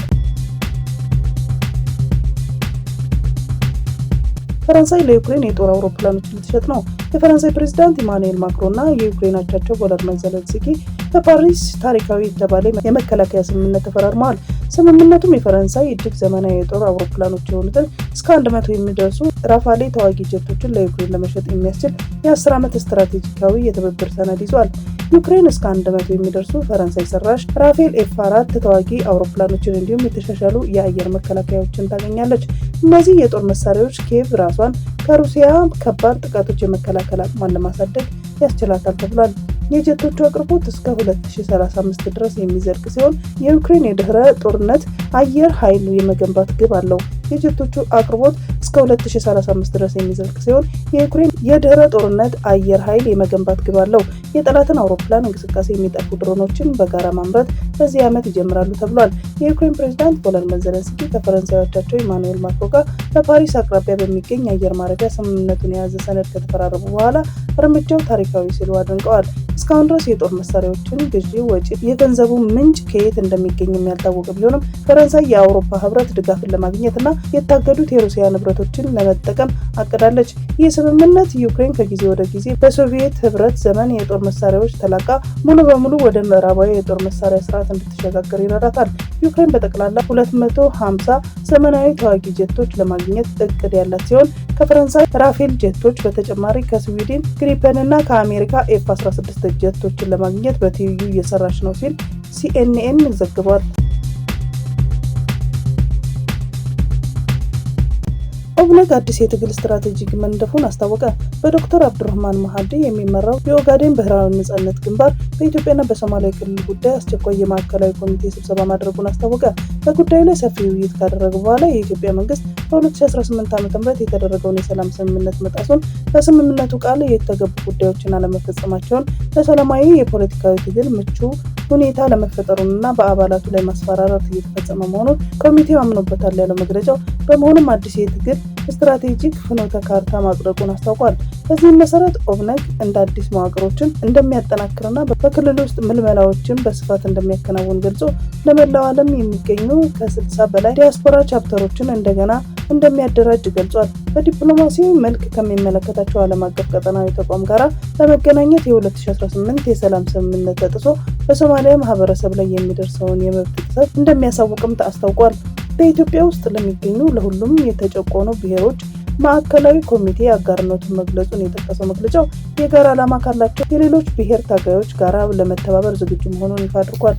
ፈረንሳይ ለዩክሬን የጦር አውሮፕላኖች ልትሸጥ ነው። የፈረንሳይ ፕሬዝዳንት ኢማኑኤል ማክሮን እና የዩክሬን አቻቸው ቮሎዲሚር ዜሌንስኪ በፓሪስ ታሪካዊ የተባለ የመከላከያ ስምምነት ተፈራርመዋል። ስምምነቱም የፈረንሳይ እጅግ ዘመናዊ የጦር አውሮፕላኖች የሆኑትን እስከ 100 የሚደርሱ ራፋሌ ተዋጊ ጀቶችን ለዩክሬን ለመሸጥ የሚያስችል የ10 ዓመት ስትራቴጂካዊ የትብብር ሰነድ ይዟል። ዩክሬን እስከ 100 የሚደርሱ ፈረንሳይ ሰራሽ ራፋኤል ኤፍ4 ተዋጊ አውሮፕላኖችን እንዲሁም የተሻሻሉ የአየር መከላከያዎችን ታገኛለች። እነዚህ የጦር መሳሪያዎች ኪየቭ ራሷን ከሩሲያ ከባድ ጥቃቶች የመከላከል አቅሟን ለማሳደግ ያስችላታል ተብሏል። የጀቶቹ አቅርቦት እስከ 2035 ድረስ የሚዘልቅ ሲሆን የዩክሬን የድህረ ጦርነት አየር ኃይል የመገንባት ግብ አለው። የጀቶቹ አቅርቦት እስከ 2035 ድረስ የሚዘልቅ ሲሆን የዩክሬን የድህረ ጦርነት አየር ኃይል የመገንባት ግብ አለው። የጠላትን አውሮፕላን እንቅስቃሴ የሚጠፉ ድሮኖችን በጋራ ማምረት በዚህ ዓመት ይጀምራሉ ተብሏል። የዩክሬን ፕሬዝዳንት ቮሎዲሚር ዜሌንስኪ ከፈረንሳይ አቻቸው ኢማኑኤል ማክሮን ጋር በፓሪስ አቅራቢያ በሚገኝ አየር ማረፊያ ስምምነቱን የያዘ ሰነድ ከተፈራረሙ በኋላ እርምጃው ታሪካዊ ሲሉ አድንቀዋል። እስካሁን ድረስ የጦር መሳሪያዎችን ግዢ ወጪ፣ የገንዘቡ ምንጭ ከየት እንደሚገኝም ያልታወቀ ቢሆንም ፈረንሳይ የአውሮፓ ህብረት ድጋፍን ለማግኘትና የታገዱት የሩሲያ ንብረቶችን ለመጠቀም አቅዳለች። ይህ ስምምነት ዩክሬን ከጊዜ ወደ ጊዜ በሶቪየት ህብረት ዘመን የጦር መሳሪያዎች ተላቃ ሙሉ በሙሉ ወደ ምዕራባዊ የጦር መሳሪያ ስርዓት እንድትሸጋገር ይረዳታል። ዩክሬን በጠቅላላ 250 ዘመናዊ ተዋጊ ጀቶች ለማግኘት እቅድ ያላት ሲሆን ከፈረንሳይ ራፌል ጀቶች በተጨማሪ ከስዊድን ግሪፐን እና ከአሜሪካ ኤፍ-16 ጀቶችን ለማግኘት በትይዩ እየሰራች ነው ሲል ሲኤንኤን ዘግቧል። ኦብነግ አዲስ የትግል ስትራቴጂ መንደፉን አስታወቀ። በዶክተር አብዱራህማን ማህዲ የሚመራው የኦጋዴን ብሔራዊ ነጻነት ግንባር በኢትዮጵያና በሶማሊያ ክልል ጉዳይ አስቸኳይ የማዕከላዊ ኮሚቴ ስብሰባ ማድረጉን አስታወቀ። በጉዳዩ ላይ ሰፊ ውይይት ካደረገ በኋላ የኢትዮጵያ መንግስት በ2018 ዓ.ም የተደረገውን የሰላም ስምምነት መጣሱን፣ በስምምነቱ ቃል የተገቡ ጉዳዮችን አለመፈጸማቸውን፣ ለሰላማዊ የፖለቲካዊ ትግል ምቹ ሁኔታ ለመፈጠሩንና በአባላቱ ላይ ማስፈራራት እየተፈጸመ መሆኑን ኮሚቴው አምኖበታል ያለው መግለጫው፣ በመሆኑም አዲስ የትግል ስትራቴጂክ ፍኖተ ካርታ ማጽደቁን አስታውቋል። በዚህም መሰረት ኦብነግ እንደ አዲስ መዋቅሮችን እንደሚያጠናክርና በክልል ውስጥ ምልመላዎችን በስፋት እንደሚያከናውን ገልጾ ለመላው ዓለም የሚገኙ ከ60 በላይ ዲያስፖራ ቻፕተሮችን እንደገና እንደሚያደራጅ ገልጿል። በዲፕሎማሲያዊ መልክ ከሚመለከታቸው ዓለም አቀፍ ቀጠናዊ ተቋም ጋር ለመገናኘት የ2018 የሰላም ስምምነት ተጥሶ በሶማሊያ ማህበረሰብ ላይ የሚደርሰውን የመብት ጥሰት እንደሚያሳውቅም አስታውቋል። በኢትዮጵያ ውስጥ ለሚገኙ ለሁሉም የተጨቆኑ ብሔሮች ማዕከላዊ ኮሚቴ አጋርነቱን መግለጹን የጠቀሰው መግለጫው የጋራ ዓላማ ካላቸው የሌሎች ብሔር ታጋዮች ጋር ለመተባበር ዝግጁ መሆኑን ይፋ አድርጓል።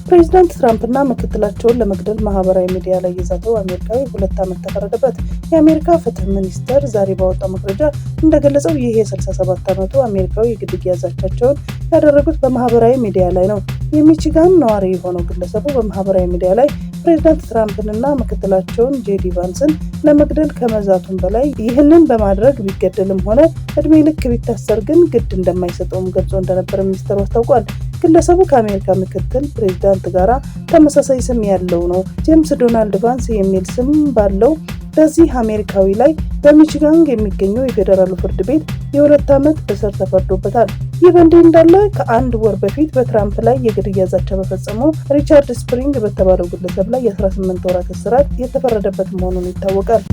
ፕሬዚዳንት ትራምፕና ምክትላቸውን ለመግደል ማህበራዊ ሚዲያ ላይ የዛተው አሜሪካዊ 2 ዓመት ተፈረደበት። የአሜሪካ ፍትህ ሚኒስቴር ዛሬ ባወጣው መግለጫ እንደገለጸው ይህ የ67 ዓመቱ አሜሪካዊ የግድያ ዛቻቸውን ያደረጉት በማህበራዊ ሚዲያ ላይ ነው። የሚቺጋን ነዋሪ የሆነው ግለሰቡ በማህበራዊ ሚዲያ ላይ ፕሬዚዳንት ትራምፕንና ምክትላቸውን ጄዲ ቫንስን ለመግደል ከመዛቱም በላይ ይህንን በማድረግ ቢገደልም ሆነ እድሜ ልክ ቢታሰር ግን ግድ እንደማይሰጠውም ገልጾ እንደነበር ሚኒስቴሩ አስታውቋል። ግለሰቡ ከአሜሪካ ምክትል ፕሬዚዳንት ጋር ተመሳሳይ ስም ያለው ነው። ጄምስ ዶናልድ ቫንስ የሚል ስም ባለው በዚህ አሜሪካዊ ላይ በሚቺጋን የሚገኘው የፌዴራሉ ፍርድ ቤት የ2 ዓመት እስር ተፈርዶበታል። ይህ በእንዲህ እንዳለ ከ1 ወር በፊት በትራምፕ ላይ የግድያ ዛቻ በፈጸመው ሪቻርድ ስፕሪንግ በተባለው ግለሰብ ላይ የ18 ወራት እስራት የተፈረደበት መሆኑን ይታወቃል።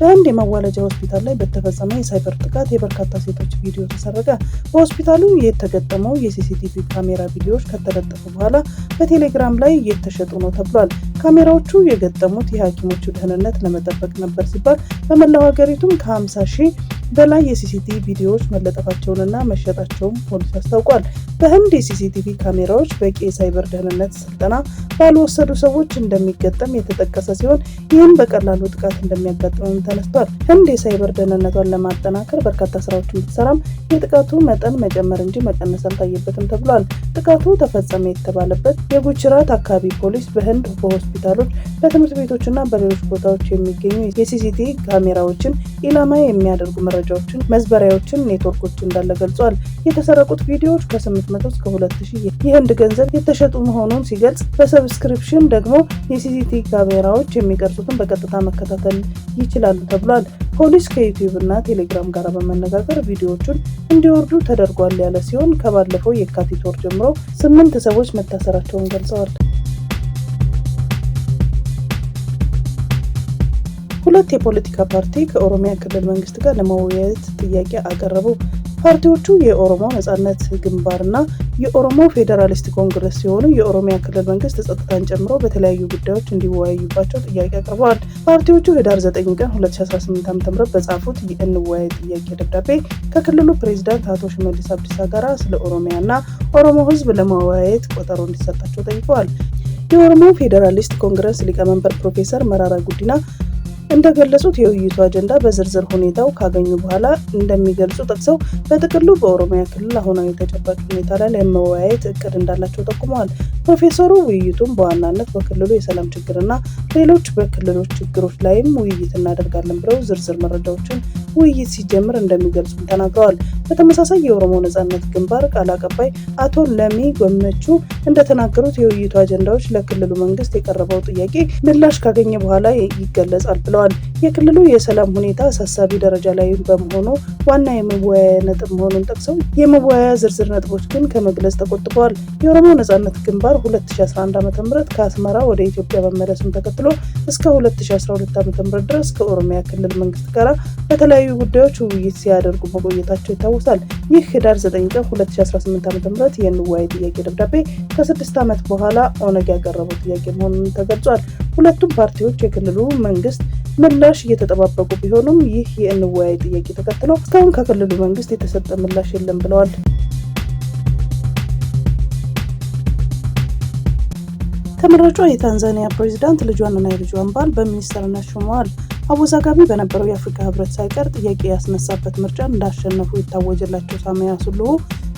በአንድ የማዋለጃ ሆስፒታል ላይ በተፈጸመ የሳይበር ጥቃት የበርካታ ሴቶች ቪዲዮ ተሰረቀ። በሆስፒታሉ የተገጠመው የሲሲቲቪ ካሜራ ቪዲዮዎች ከተለጠፉ በኋላ በቴሌግራም ላይ እየተሸጡ ነው ተብሏል። ካሜራዎቹ የገጠሙት የሐኪሞቹ ደህንነት ለመጠበቅ ነበር ሲባል በመላው ሀገሪቱም ከ50 ሺህ በላይ የሲሲቲቪ ቪዲዮዎች መለጠፋቸውንና መሸጣቸውን ፖሊስ አስታውቋል። በህንድ የሲሲቲቪ ካሜራዎች በቂ የሳይበር ደህንነት ስልጠና ባልወሰዱ ሰዎች እንደሚገጠም የተጠቀሰ ሲሆን ይህም በቀላሉ ጥቃት እንደሚያጋጥምም ተነስቷል። ህንድ የሳይበር ደህንነቷን ለማጠናከር በርካታ ስራዎችን ብትሰራም የጥቃቱ መጠን መጨመር እንጂ መቀነስ አልታየበትም ተብሏል። ጥቃቱ ተፈጸመ የተባለበት የጉጅራት አካባቢ ፖሊስ በህንድ በሆስፒታሎች፣ በትምህርት ቤቶችና በሌሎች ቦታዎች የሚገኙ የሲሲቲቪ ካሜራዎችን ኢላማ የሚያደርጉ መረጃዎችን፣ መዝበሪያዎችን፣ ኔትወርኮች እንዳለ ገልጿል። የተሰረቁት ቪዲዮዎች ከ800 እስከ 2000 የህንድ ገንዘብ የተሸጡ መሆኑን ሲገልጽ፣ በሰብስክሪፕሽን ደግሞ የሲሲቲቪ ካሜራዎች የሚቀርጹትን በቀጥታ መከታተል ይችላሉ ተብሏል። ፖሊስ ከዩቲዩብ እና ቴሌግራም ጋር በመነጋገር ቪዲዮዎቹን እንዲወርዱ ተደርጓል ያለ ሲሆን ከባለፈው የካቲት ወር ጀምሮ 8 ሰዎች መታሰራቸውን ገልጸዋል። 2 የፖለቲካ ፓርቲ ከኦሮሚያ ክልል መንግስት ጋር ለመወያየት ጥያቄ አቀረቡ። ፓርቲዎቹ የኦሮሞ ነጻነት ግንባርና የኦሮሞ ፌዴራሊስት ኮንግረስ ሲሆኑ የኦሮሚያ ክልል መንግስት ጸጥታን ጨምሮ በተለያዩ ጉዳዮች እንዲወያዩባቸው ጥያቄ አቅርበዋል። ፓርቲዎቹ ህዳር 9 ቀን 2018 ዓ.ም በጻፉት የእንወያይ ጥያቄ ደብዳቤ ከክልሉ ፕሬዝዳንት አቶ ሽመልስ አብዲሳ ጋር ስለ ኦሮሚያና ኦሮሞ ህዝብ ለመወያየት ቀጠሮ እንዲሰጣቸው ጠይቀዋል። የኦሮሞ ፌዴራሊስት ኮንግረስ ሊቀመንበር ፕሮፌሰር መራራ ጉዲና እንደገለጹት የውይይቱ አጀንዳ በዝርዝር ሁኔታው ካገኙ በኋላ እንደሚገልጹ ጠቅሰው በጥቅሉ በኦሮሚያ ክልል አሁናዊ ተጨባጭ ሁኔታ ላይ ለመወያየት እቅድ እንዳላቸው ጠቁመዋል። ፕሮፌሰሩ ውይይቱን በዋናነት በክልሉ የሰላም ችግርና ሌሎች በክልሎች ችግሮች ላይም ውይይት እናደርጋለን ብለው ዝርዝር መረጃዎችን ውይይት ሲጀምር እንደሚገልጹም ተናግረዋል። በተመሳሳይ የኦሮሞ ነጻነት ግንባር ቃል አቀባይ አቶ ለሚ ጎመቹ እንደተናገሩት የውይይቱ አጀንዳዎች ለክልሉ መንግስት የቀረበው ጥያቄ ምላሽ ካገኘ በኋላ ይገለጻል ብለዋል። የክልሉ የሰላም ሁኔታ አሳሳቢ ደረጃ ላይ በመሆኑ ዋና የመወያያ ነጥብ መሆኑን ጠቅሰው የመወያያ ዝርዝር ነጥቦች ግን ከመግለጽ ተቆጥበዋል። የኦሮሞ ነጻነት ግንባር 2011 ዓ.ም ከአስመራ ወደ ኢትዮጵያ መመለሱን ተከትሎ እስከ 2012 ዓ.ም ድረስ ከኦሮሚያ ክልል መንግስት ጋር በተለያዩ ጉዳዮች ውይይት ሲያደርጉ መቆየታቸው ይታወሳል። ይህ ህዳር 9 ቀን 2018 ዓ.ም የእንወያይ ጥያቄ ደብዳቤ ከ6 ዓመት በኋላ ኦነግ ያቀረበው ጥያቄ መሆኑን ተገልጿል። ሁለቱም ፓርቲዎች የክልሉ መንግስት ምላሽ እየተጠባበቁ ቢሆኑም ይህ የእንወያይ ጥያቄ ተከትሎ እስካሁን ከክልሉ መንግስት የተሰጠ ምላሽ የለም ብለዋል። ተመራጯ የታንዛኒያ ፕሬዚዳንት ልጇንና የልጇን ባል በሚኒስትርነት ሾመዋል። አወዛጋቢ በነበረው የአፍሪካ ህብረት ሳይቀር ጥያቄ ያስነሳበት ምርጫ እንዳሸነፉ የታወጀላቸው ሳሚያ ሱሉሁ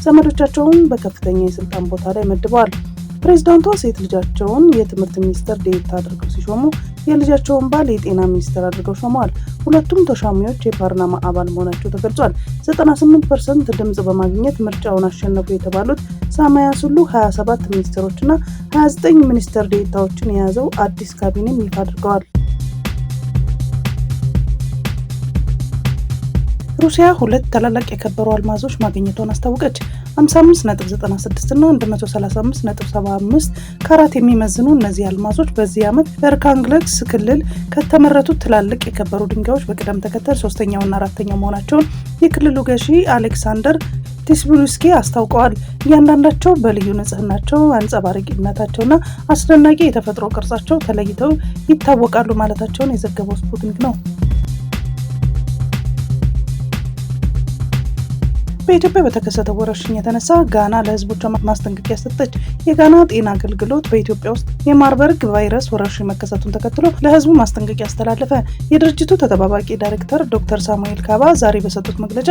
ዘመዶቻቸውን በከፍተኛ የስልጣን ቦታ ላይ መድበዋል። ፕሬዚዳንቷ ሴት ልጃቸውን የትምህርት ሚኒስትር ዴኤታ አድርገው ሲሾሙ የልጃቸውን ባል የጤና ሚኒስትር አድርገው ሾመዋል። ሁለቱም ተሿሚዎች የፓርላማ አባል መሆናቸው ተገልጿል። 98% ድምጽ በማግኘት ምርጫውን አሸነፉ የተባሉት ሳሚያ ሱሉሁ 27 ሚኒስትሮችና 29 ሚኒስትር ዴኤታዎችን የያዘው አዲስ ካቢኔም ይፋ አድርገዋል። ሩሲያ ሁለት ታላላቅ የከበሩ አልማዞች ማግኘቷን አስታወቀች። 55.96 እና 135.75 ካራት የሚመዝኑ እነዚህ አልማዞች በዚህ ዓመት በአርካንግልስክ ክልል ከተመረቱት ትላልቅ የከበሩ ድንጋዮች በቅደም ተከተል ሶስተኛውና አራተኛው መሆናቸውን የክልሉ ገዢ አሌክሳንደር ቲስቡልስኪ አስታውቀዋል። እያንዳንዳቸው በልዩ ንጽህናቸው፣ አንጸባራቂነታቸውና አስደናቂ የተፈጥሮ ቅርጻቸው ተለይተው ይታወቃሉ ማለታቸውን የዘገበው ስፑትኒክ ነው። በኢትዮጵያ በተከሰተው ወረርሽኝ የተነሳ ጋና ለሕዝቦቿ ማስጠንቀቂያ ሰጠች። የጋና ጤና አገልግሎት በኢትዮጵያ ውስጥ የማርበርግ ቫይረስ ወረርሽኝ መከሰቱን ተከትሎ ለሕዝቡ ማስጠንቀቂያ አስተላለፈ። የድርጅቱ ተጠባባቂ ዳይሬክተር ዶክተር ሳሙኤል ካባ ዛሬ በሰጡት መግለጫ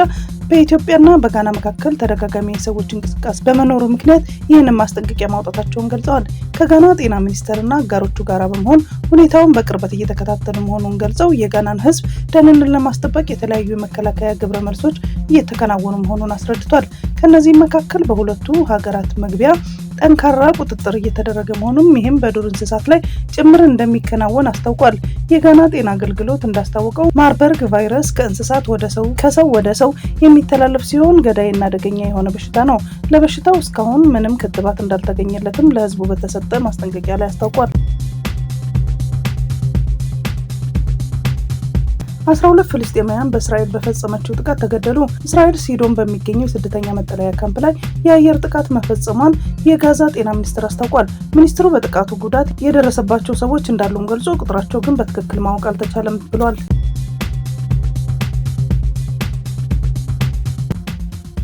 በኢትዮጵያና በጋና መካከል ተደጋጋሚ የሰዎች እንቅስቃሴ በመኖሩ ምክንያት ይህንን ማስጠንቀቂያ ማውጣታቸውን ገልጸዋል። ከጋና ጤና ሚኒስቴርና አጋሮቹ ጋር በመሆን ሁኔታውን በቅርበት እየተከታተሉ መሆኑን ገልጸው የጋናን ሕዝብ ደህንነትን ለማስጠበቅ የተለያዩ የመከላከያ ግብረ መልሶች እየተከናወኑ መሆኑን አስረድቷል። ከነዚህ መካከል በሁለቱ ሀገራት መግቢያ ጠንካራ ቁጥጥር እየተደረገ መሆኑም ይህም በዱር እንስሳት ላይ ጭምር እንደሚከናወን አስታውቋል። የጋና ጤና አገልግሎት እንዳስታወቀው ማርበርግ ቫይረስ ከእንስሳት ወደ ሰው ከሰው ወደ ሰው የሚተላለፍ ሲሆን ገዳይና አደገኛ የሆነ በሽታ ነው። ለበሽታው እስካሁን ምንም ክትባት እንዳልተገኘለትም ለሕዝቡ በተሰጠ ማስጠንቀቂያ ላይ አስታውቋል። 12 ፍልስጤማውያን በእስራኤል በፈጸመችው ጥቃት ተገደሉ። እስራኤል ሲዶን በሚገኘው የስደተኛ መጠለያ ካምፕ ላይ የአየር ጥቃት መፈጸሟን የጋዛ ጤና ሚኒስቴር አስታውቋል። ሚኒስትሩ በጥቃቱ ጉዳት የደረሰባቸው ሰዎች እንዳሉም ገልጾ ቁጥራቸው ግን በትክክል ማወቅ አልተቻለም ብሏል።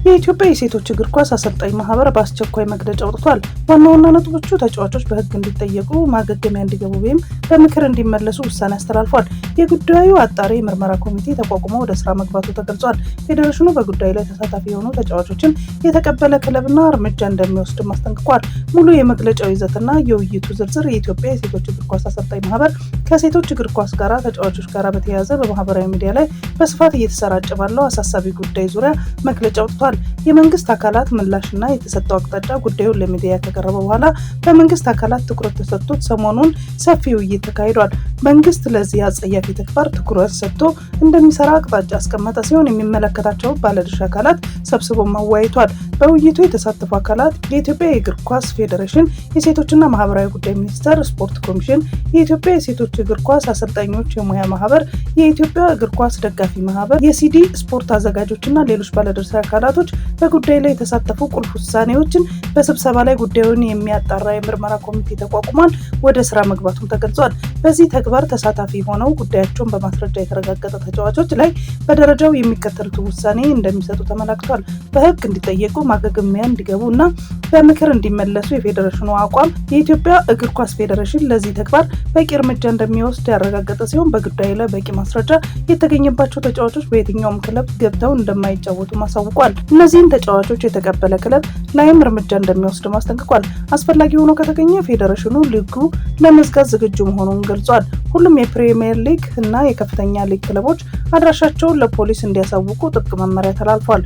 የኢትዮጵያ የሴቶች እግር ኳስ አሰልጣኝ ማህበር በአስቸኳይ መግለጫ አውጥቷል። ዋና ዋና ነጥቦቹ ተጫዋቾች በሕግ እንዲጠየቁ፣ ማገገሚያ እንዲገቡ ወይም በምክር እንዲመለሱ ውሳኔ አስተላልፏል። የጉዳዩ አጣሪ ምርመራ ኮሚቴ ተቋቁሞ ወደ ስራ መግባቱ ተገልጿል። ፌዴሬሽኑ በጉዳዩ ላይ ተሳታፊ የሆኑ ተጫዋቾችን የተቀበለ ክለብና እርምጃ እንደሚወስድም አስጠንቅቋል። ሙሉ የመግለጫው ይዘትና የውይይቱ ዝርዝር የኢትዮጵያ የሴቶች እግር ኳስ አሰልጣኝ ማህበር ከሴቶች እግር ኳስ ጋር ተጫዋቾች ጋር በተያያዘ በማህበራዊ ሚዲያ ላይ በስፋት እየተሰራጨ ባለው አሳሳቢ ጉዳይ ዙሪያ መግለጫ አውጥቷል። የመንግስት አካላት ምላሽና የተሰጠው አቅጣጫ ጉዳዩን ለሚዲያ ከቀረበ በኋላ በመንግስት አካላት ትኩረት ተሰጥቶት ሰሞኑን ሰፊ ውይይት ተካሂዷል። መንግስት ለዚህ አጸያፊ ተግባር ትኩረት ሰጥቶ እንደሚሰራ አቅጣጫ ያስቀመጠ ሲሆን የሚመለከታቸው ባለድርሻ አካላት ሰብስቦ አወያይቷል። በውይይቱ የተሳተፉ አካላት የኢትዮጵያ የእግር ኳስ ፌዴሬሽን፣ የሴቶችና ማህበራዊ ጉዳይ ሚኒስቴር፣ ስፖርት ኮሚሽን፣ የኢትዮጵያ የሴቶች እግር ኳስ አሰልጣኞች የሙያ ማህበር፣ የኢትዮጵያ እግር ኳስ ደጋፊ ማህበር፣ የሲዲ ስፖርት አዘጋጆችና ሌሎች ባለድርሻ አካላቶች በጉዳዩ ላይ የተሳተፉ ቁልፍ ውሳኔዎችን በስብሰባ ላይ ጉዳዩን የሚያጣራ የምርመራ ኮሚቴ ተቋቁሟል። ወደ ስራ መግባቱም ተገልጿል። በዚህ ተግባር ተሳታፊ ሆነው ጉዳያቸውን በማስረጃ የተረጋገጠ ተጫዋቾች ላይ በደረጃው የሚከተሉት ውሳኔ እንደሚሰጡ ተመላክቷል። በሕግ እንዲጠየቁ፣ ማገገሚያ እንዲገቡ እና በምክር እንዲመለሱ የፌዴሬሽኑ አቋም የኢትዮጵያ እግር ኳስ ፌዴሬሽን ለዚህ ተግባር በቂ እርምጃ እንደሚወስድ ያረጋገጠ ሲሆን በጉዳዩ ላይ በቂ ማስረጃ የተገኘባቸው ተጫዋቾች በየትኛውም ክለብ ገብተው እንደማይጫወቱ አሳውቋል። እነዚህን ተጫዋቾች የተቀበለ ክለብ ላይም እርምጃ እንደሚወስድ አስጠንቅቋል። አስፈላጊ ሆኖ ከተገኘ ፌዴሬሽኑ ሊጉ ለመዝጋት ዝግጁ መሆኑን ገልጿል። ሁሉም የፕሪሚየር ሊግ እና የከፍተኛ ሊግ ክለቦች አድራሻቸውን ለፖሊስ እንዲያሳውቁ ጥብቅ መመሪያ ተላልፏል።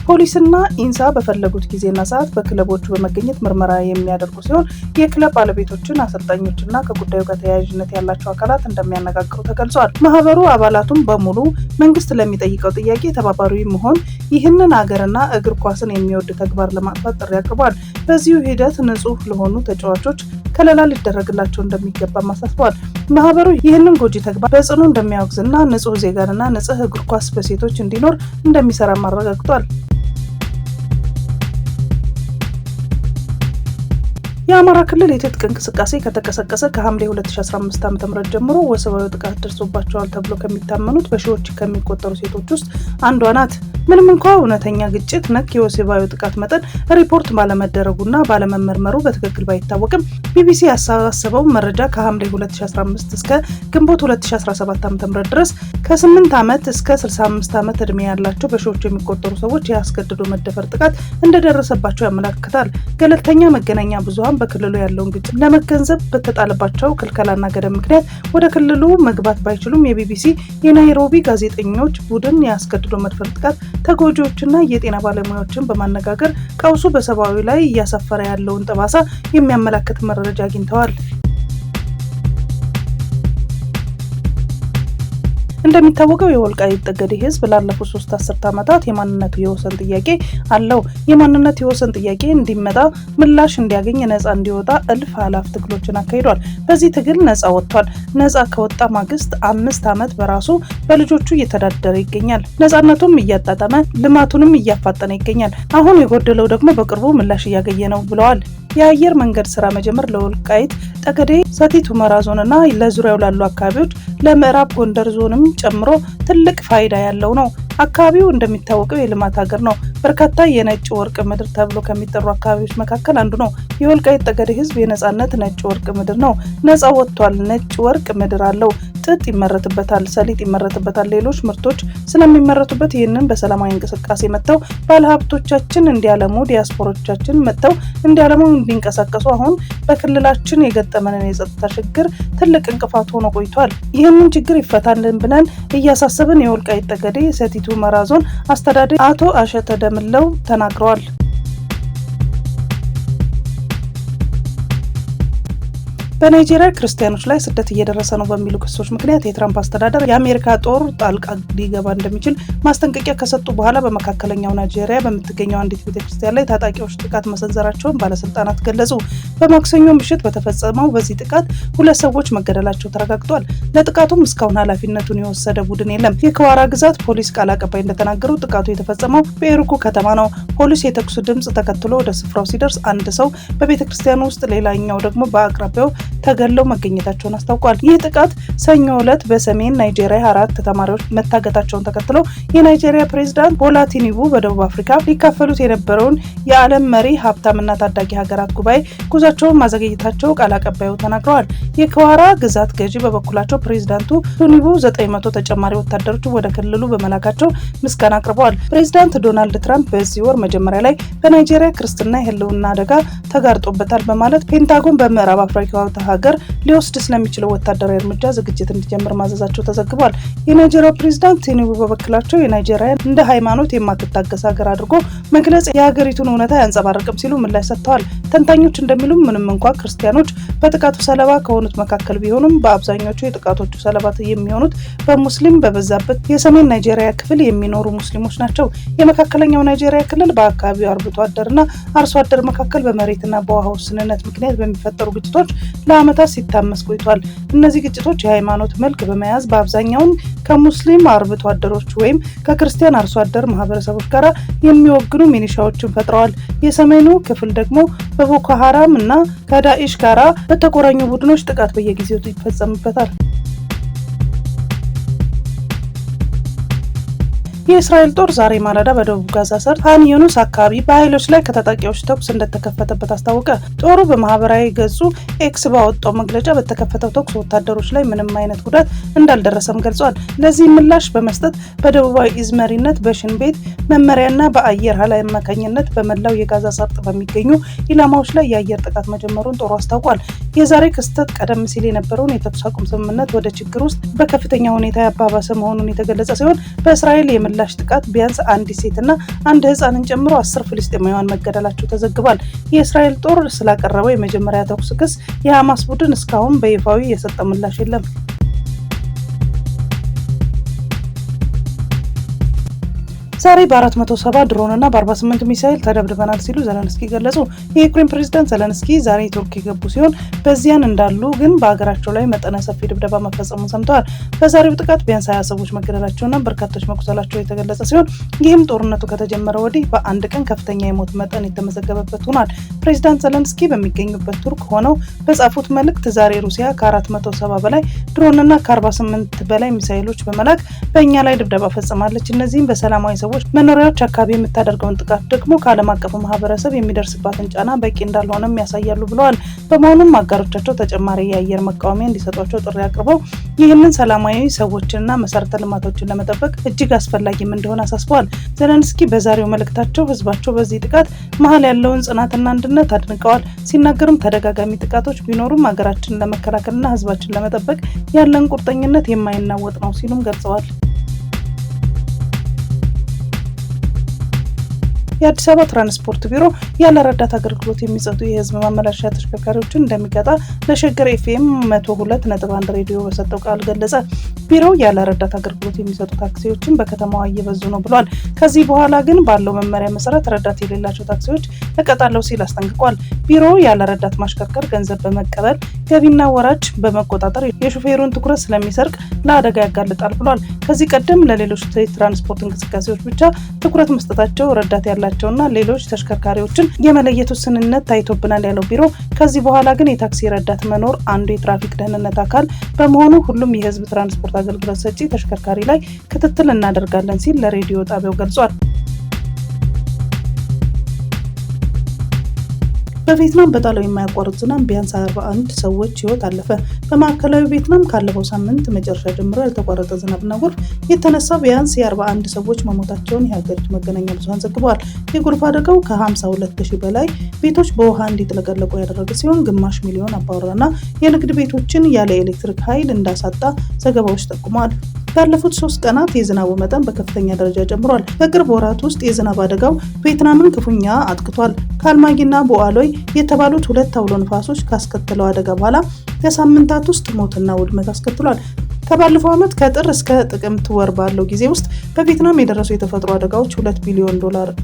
ፖሊስና ኢንሳ በፈለጉት ጊዜና ሰዓት በክለቦቹ በመገኘት ምርመራ የሚያደርጉ ሲሆን የክለብ ባለቤቶችን፣ አሰልጣኞችና ከጉዳዩ ጋር ተያያዥነት ያላቸው አካላት እንደሚያነጋግሩ ተገልጿል። ማህበሩ አባላቱም በሙሉ መንግስት ለሚጠይቀው ጥያቄ ተባባሪ መሆን ይህንን ሀገርና እግር ኳስን የሚወድ ተግባር ለማጥፋት ጥሪ አቅርቧል። በዚሁ ሂደት ንጹህ ለሆኑ ተጫዋቾች ከለላ ሊደረግላቸው እንደሚገባ አሳስበዋል። ማህበሩ ይህንን ጎጂ ተግባር በጽኑ እንደሚያወግዝና ንጹህ ዜጋንና ንጹህ እግር ኳስ በሴቶች እንዲኖር እንደሚሰራ አረጋግጧል። የአማራ ክልል የትጥቅ እንቅስቃሴ ከተቀሰቀሰ ከሐምሌ 2015 ዓ.ም ጀምሮ ወሲባዊ ጥቃት ደርሶባቸዋል ተብሎ ከሚታመኑት በሺዎች ከሚቆጠሩ ሴቶች ውስጥ አንዷ ናት። ምንም እንኳ እውነተኛ ግጭት ነክ የወሲባዊ ጥቃት መጠን ሪፖርት ባለመደረጉና ባለመመርመሩ በትክክል ባይታወቅም ቢቢሲ ያሰባሰበው መረጃ ከሐምሌ 2015 እስከ ግንቦት 2017 ዓ.ም ድረስ ከ8 ዓመት እስከ 65 ዓመት ዕድሜ ያላቸው በሺዎች የሚቆጠሩ ሰዎች የአስገድዶ መደፈር ጥቃት እንደደረሰባቸው ያመለክታል። ገለልተኛ መገናኛ ብዙሃን በክልሉ ያለውን ግጭት ለመገንዘብ በተጣለባቸው ክልከላና ገደብ ምክንያት ወደ ክልሉ መግባት ባይችሉም የቢቢሲ የናይሮቢ ጋዜጠኞች ቡድን የአስገድዶ መድፈር ጥቃት ተጎጂዎችና የጤና ባለሙያዎችን በማነጋገር ቀውሱ በሰብአዊ ላይ እያሰፈረ ያለውን ጠባሳ የሚያመላክት መረጃ አግኝተዋል። እንደሚታወቀው የወልቃይት ጠገዴ ሕዝብ ላለፉት 3 አስርት ዓመታት የማንነቱ የወሰን ጥያቄ አለው። የማንነት የወሰን ጥያቄ እንዲመጣ ምላሽ እንዲያገኝ ነጻ እንዲወጣ እልፍ አላፍ ትግሎችን አካሂዷል። በዚህ ትግል ነጻ ወጥቷል። ነጻ ከወጣ ማግስት 5 ዓመት በራሱ በልጆቹ እየተዳደረ ይገኛል። ነጻነቱም እያጣጣመ ልማቱንም እያፋጠነ ይገኛል። አሁን የጎደለው ደግሞ በቅርቡ ምላሽ እያገኘ ነው ብለዋል። የአየር መንገድ ስራ መጀመር ለወልቃይት ጠገዴ ሰቲት ሁመራ ዞንና ለዙሪያው ላሉ አካባቢዎች ለምዕራብ ጎንደር ዞንም ጨምሮ ትልቅ ፋይዳ ያለው ነው። አካባቢው እንደሚታወቀው የልማት ሀገር ነው። በርካታ የነጭ ወርቅ ምድር ተብሎ ከሚጠሩ አካባቢዎች መካከል አንዱ ነው። የወልቃይት ጠገዴ ህዝብ የነጻነት ነጭ ወርቅ ምድር ነው። ነጻ ወጥቷል። ነጭ ወርቅ ምድር አለው። ጥጥ ይመረትበታል፣ ሰሊጥ ይመረትበታል፣ ሌሎች ምርቶች ስለሚመረቱበት ይህንን በሰላማዊ እንቅስቃሴ መጥተው ባለሀብቶቻችን እንዲያለሙ፣ ዲያስፖሮቻችን መጥተው እንዲያለሙ፣ እንዲንቀሳቀሱ አሁን በክልላችን የገጠመንን የጸጥታ ችግር ትልቅ እንቅፋት ሆኖ ቆይቷል። ይህንን ችግር ይፈታልን ብለን እያሳሰብን የወልቃይት ጠገዴ ሰቲት ሁመራ ዞን አስተዳዳሪ አቶ አሸተ ደምለው ተናግረዋል። በናይጄሪያ ክርስቲያኖች ላይ ስደት እየደረሰ ነው በሚሉ ክሶች ምክንያት የትራምፕ አስተዳደር የአሜሪካ ጦር ጣልቃ ሊገባ እንደሚችል ማስጠንቀቂያ ከሰጡ በኋላ በመካከለኛው ናይጄሪያ በምትገኘው አንዲት ቤተክርስቲያን ላይ ታጣቂዎች ጥቃት መሰንዘራቸውን ባለስልጣናት ገለጹ። በማክሰኞ ምሽት በተፈጸመው በዚህ ጥቃት 2 ሰዎች መገደላቸው ተረጋግጧል። ለጥቃቱም እስካሁን ኃላፊነቱን የወሰደ ቡድን የለም። የከዋራ ግዛት ፖሊስ ቃል አቀባይ እንደተናገሩ ጥቃቱ የተፈጸመው በኤሩኩ ከተማ ነው። ፖሊስ የተኩስ ድምጽ ተከትሎ ወደ ስፍራው ሲደርስ አንድ ሰው በቤተክርስቲያኑ ውስጥ፣ ሌላኛው ደግሞ በአቅራቢያው ተገለው መገኘታቸውን አስታውቋል። ይህ ጥቃት ሰኞ ዕለት በሰሜን ናይጄሪያ 4 ተማሪዎች መታገታቸውን ተከትሎ የናይጄሪያ ፕሬዝዳንት ቦላ ቲኑቡ በደቡብ አፍሪካ ሊካፈሉት የነበረውን የዓለም መሪ ሀብታምና ታዳጊ ሀገራት ጉባኤ ጉዟቸውን ማዘግየታቸው ቃል አቀባዩ ተናግረዋል። የከዋራ ግዛት ገዢ በበኩላቸው ፕሬዝዳንቱ ቲኑቡ 900 ተጨማሪ ወታደሮች ወደ ክልሉ በመላካቸው ምስጋና አቅርበዋል። ፕሬዝዳንት ዶናልድ ትራምፕ በዚህ ወር መጀመሪያ ላይ በናይጄሪያ ክርስትና የህልውና አደጋ ተጋርጦበታል በማለት ፔንታጎን በምዕራብ አፍሪካ ሀገር ሊወስድ ስለሚችለው ወታደራዊ እርምጃ ዝግጅት እንዲጀምር ማዘዛቸው ተዘግቧል። የናይጄሪያ ፕሬዝዳንት ቲኑቡ በበኩላቸው የናይጄሪያ እንደ ሃይማኖት የማትታገስ ሀገር አድርጎ መግለጽ የሀገሪቱን እውነታ አያንጸባርቅም ሲሉ ምላሽ ሰጥተዋል። ተንታኞች እንደሚሉም ምንም እንኳ ክርስቲያኖች በጥቃቱ ሰለባ ከሆኑት መካከል ቢሆኑም በአብዛኞቹ የጥቃቶቹ ሰለባ የሚሆኑት በሙስሊም በበዛበት የሰሜን ናይጄሪያ ክፍል የሚኖሩ ሙስሊሞች ናቸው። የመካከለኛው ናይጄሪያ ክልል በአካባቢው አርብቶ አደርና አርሶ አደር መካከል በመሬትና በውሃ ውስንነት ምክንያት በሚፈጠሩ ግጭቶች ለዓመታት ሲታመስ ቆይቷል። እነዚህ ግጭቶች የሃይማኖት መልክ በመያዝ በአብዛኛውን ከሙስሊም አርብቶ አደሮች ወይም ከክርስቲያን አርሶ አደር ማህበረሰቦች ጋር የሚወግኑ ሚሊሻዎችን ፈጥረዋል። የሰሜኑ ክፍል ደግሞ በቦኮ ሀራም እና ከዳኢሽ ጋር በተቆራኙ ቡድኖች ጥቃት በየጊዜው ይፈጸምበታል። የእስራኤል ጦር ዛሬ ማለዳ በደቡብ ጋዛ ሰርጥ ካን ዩኒስ አካባቢ በኃይሎች ላይ ከታጣቂዎች ተኩስ እንደተከፈተበት አስታወቀ። ጦሩ በማህበራዊ ገጹ ኤክስ ባወጣው መግለጫ በተከፈተው ተኩስ ወታደሮች ላይ ምንም አይነት ጉዳት እንዳልደረሰም ገልጿል። ለዚህ ምላሽ በመስጠት በደቡባዊ ኢዝ መሪነት በሽን ቤት መመሪያና በአየር ኃይል አማካኝነት በመላው የጋዛ ሰርጥ በሚገኙ ኢላማዎች ላይ የአየር ጥቃት መጀመሩን ጦሩ አስታውቋል። የዛሬ ክስተት ቀደም ሲል የነበረውን የተኩስ አቁም ስምምነት ወደ ችግር ውስጥ በከፍተኛ ሁኔታ ያባባሰ መሆኑን የተገለጸ ሲሆን በእስራኤል የምላሽ ጥቃት ቢያንስ አንዲት ሴትና አንድ ህፃንን ጨምሮ 10 ፍልስጤማውያን መገደላቸው ተዘግቧል። የእስራኤል ጦር ስላቀረበው የመጀመሪያ ተኩስ ክስ የሐማስ ቡድን እስካሁን በይፋዊ የሰጠው ምላሽ የለም። ዛሬ በ470 ድሮንና በ48 ሚሳይል ተደብድበናል ሲሉ ዘለንስኪ ገለጹ። የዩክሬን ፕሬዝዳንት ዘለንስኪ ዛሬ ቱርክ የገቡ ሲሆን በዚያን እንዳሉ ግን በሀገራቸው ላይ መጠነ ሰፊ ድብደባ መፈጸሙን ሰምተዋል። በዛሬው ጥቃት ቢያንስ 20 ሰዎች መገደላቸውና በርካቶች መቁሰላቸው የተገለጸ ሲሆን ይህም ጦርነቱ ከተጀመረ ወዲህ በአንድ ቀን ከፍተኛ የሞት መጠን የተመዘገበበት ሆኗል። ፕሬዝዳንት ዘለንስኪ በሚገኙበት ቱርክ ሆነው በጻፉት መልእክት ዛሬ ሩሲያ ከ470 በላይ ድሮንና ከ48 በላይ ሚሳይሎች በመላክ በእኛ ላይ ድብደባ ፈጽማለች። እነዚህም በሰላማዊ ሰዎች መኖሪያዎች አካባቢ የምታደርገውን ጥቃት ደግሞ ከዓለም አቀፉ ማህበረሰብ የሚደርስባትን ጫና በቂ እንዳልሆነም ያሳያሉ ብለዋል። በመሆኑም አጋሮቻቸው ተጨማሪ የአየር መቃወሚያ እንዲሰጧቸው ጥሪ አቅርበው ይህንን ሰላማዊ ሰዎችንና መሰረተ ልማቶችን ለመጠበቅ እጅግ አስፈላጊም እንደሆነ አሳስበዋል። ዘለንስኪ በዛሬው መልእክታቸው ህዝባቸው በዚህ ጥቃት መሀል ያለውን ጽናትና አንድነት አድንቀዋል። ሲናገሩም ተደጋጋሚ ጥቃቶች ቢኖሩም ሀገራችንን ለመከላከልና ህዝባችን ለመጠበቅ ያለን ቁርጠኝነት የማይናወጥ ነው ሲሉም ገልጸዋል። የአዲስ አበባ ትራንስፖርት ቢሮ ያለ ረዳት አገልግሎት የሚሰጡ የህዝብ ማመላለሻ ተሽከርካሪዎችን እንደሚቀጣ ለሸገር ኤፍኤም 102.1 ሬዲዮ በሰጠው ቃል ገለጸ። ቢሮው ያለ ረዳት አገልግሎት የሚሰጡ ታክሲዎችን በከተማዋ እየበዙ ነው ብሏል። ከዚህ በኋላ ግን ባለው መመሪያ መሰረት ረዳት የሌላቸው ታክሲዎች እቀጣለሁ ሲል አስጠንቅቋል። ቢሮው ያለ ረዳት ማሽከርከር ገንዘብ በመቀበል ገቢና ወራጅ በመቆጣጠር የሹፌሩን ትኩረት ስለሚሰርቅ ለአደጋ ያጋልጣል ብሏል። ከዚህ ቀደም ለሌሎች የትራንስፖርት እንቅስቃሴዎች ብቻ ትኩረት መስጠታቸው ረዳት ያላቸውና ሌሎች ተሽከርካሪዎችን የመለየት ውስንነት ታይቶብናል ያለው ቢሮ ከዚህ በኋላ ግን የታክሲ ረዳት መኖር አንዱ የትራፊክ ደህንነት አካል በመሆኑ ሁሉም የህዝብ ትራንስፖርት አገልግሎት ሰጪ ተሽከርካሪ ላይ ክትትል እናደርጋለን ሲል ለሬዲዮ ጣቢያው ገልጿል። በቪየትናም በጣለው የማያቋርጥ ዝናብ ቢያንስ 41 ሰዎች ህይወት አለፈ። በማዕከላዊ ቪየትናም ካለፈው ሳምንት መጨረሻ ጀምሮ ያልተቋረጠ ዝናብና ጎርፍ የተነሳ ቢያንስ የ41 ሰዎች መሞታቸውን የሀገሪቱ መገናኛ ብዙሃን ዘግበዋል። የጎርፍ አደጋው ከ52,000 በላይ ቤቶች በውሃ እንዲጥለቀለቁ ያደረገ ሲሆን ግማሽ ሚሊዮን አባወራና የንግድ ቤቶችን ያለ ኤሌክትሪክ ኃይል እንዳሳጣ ዘገባዎች ጠቁመዋል። ባለፉት 3 ቀናት የዝናቡ መጠን በከፍተኛ ደረጃ ጨምሯል። በቅርብ ወራት ውስጥ የዝናብ አደጋው ቪየትናምን ክፉኛ አጥቅቷል። ካልማጊና ቦአሎይ የተባሉት 2 አውሎ ንፋሶች ካስከተለው አደጋ በኋላ ከሳምንታት ውስጥ ሞትና ውድመት አስከትሏል። ከባለፈው ዓመት ከጥር እስከ ጥቅምት ወር ባለው ጊዜ ውስጥ በቪየትናም የደረሱ የተፈጥሮ አደጋዎች $2 ቢሊዮን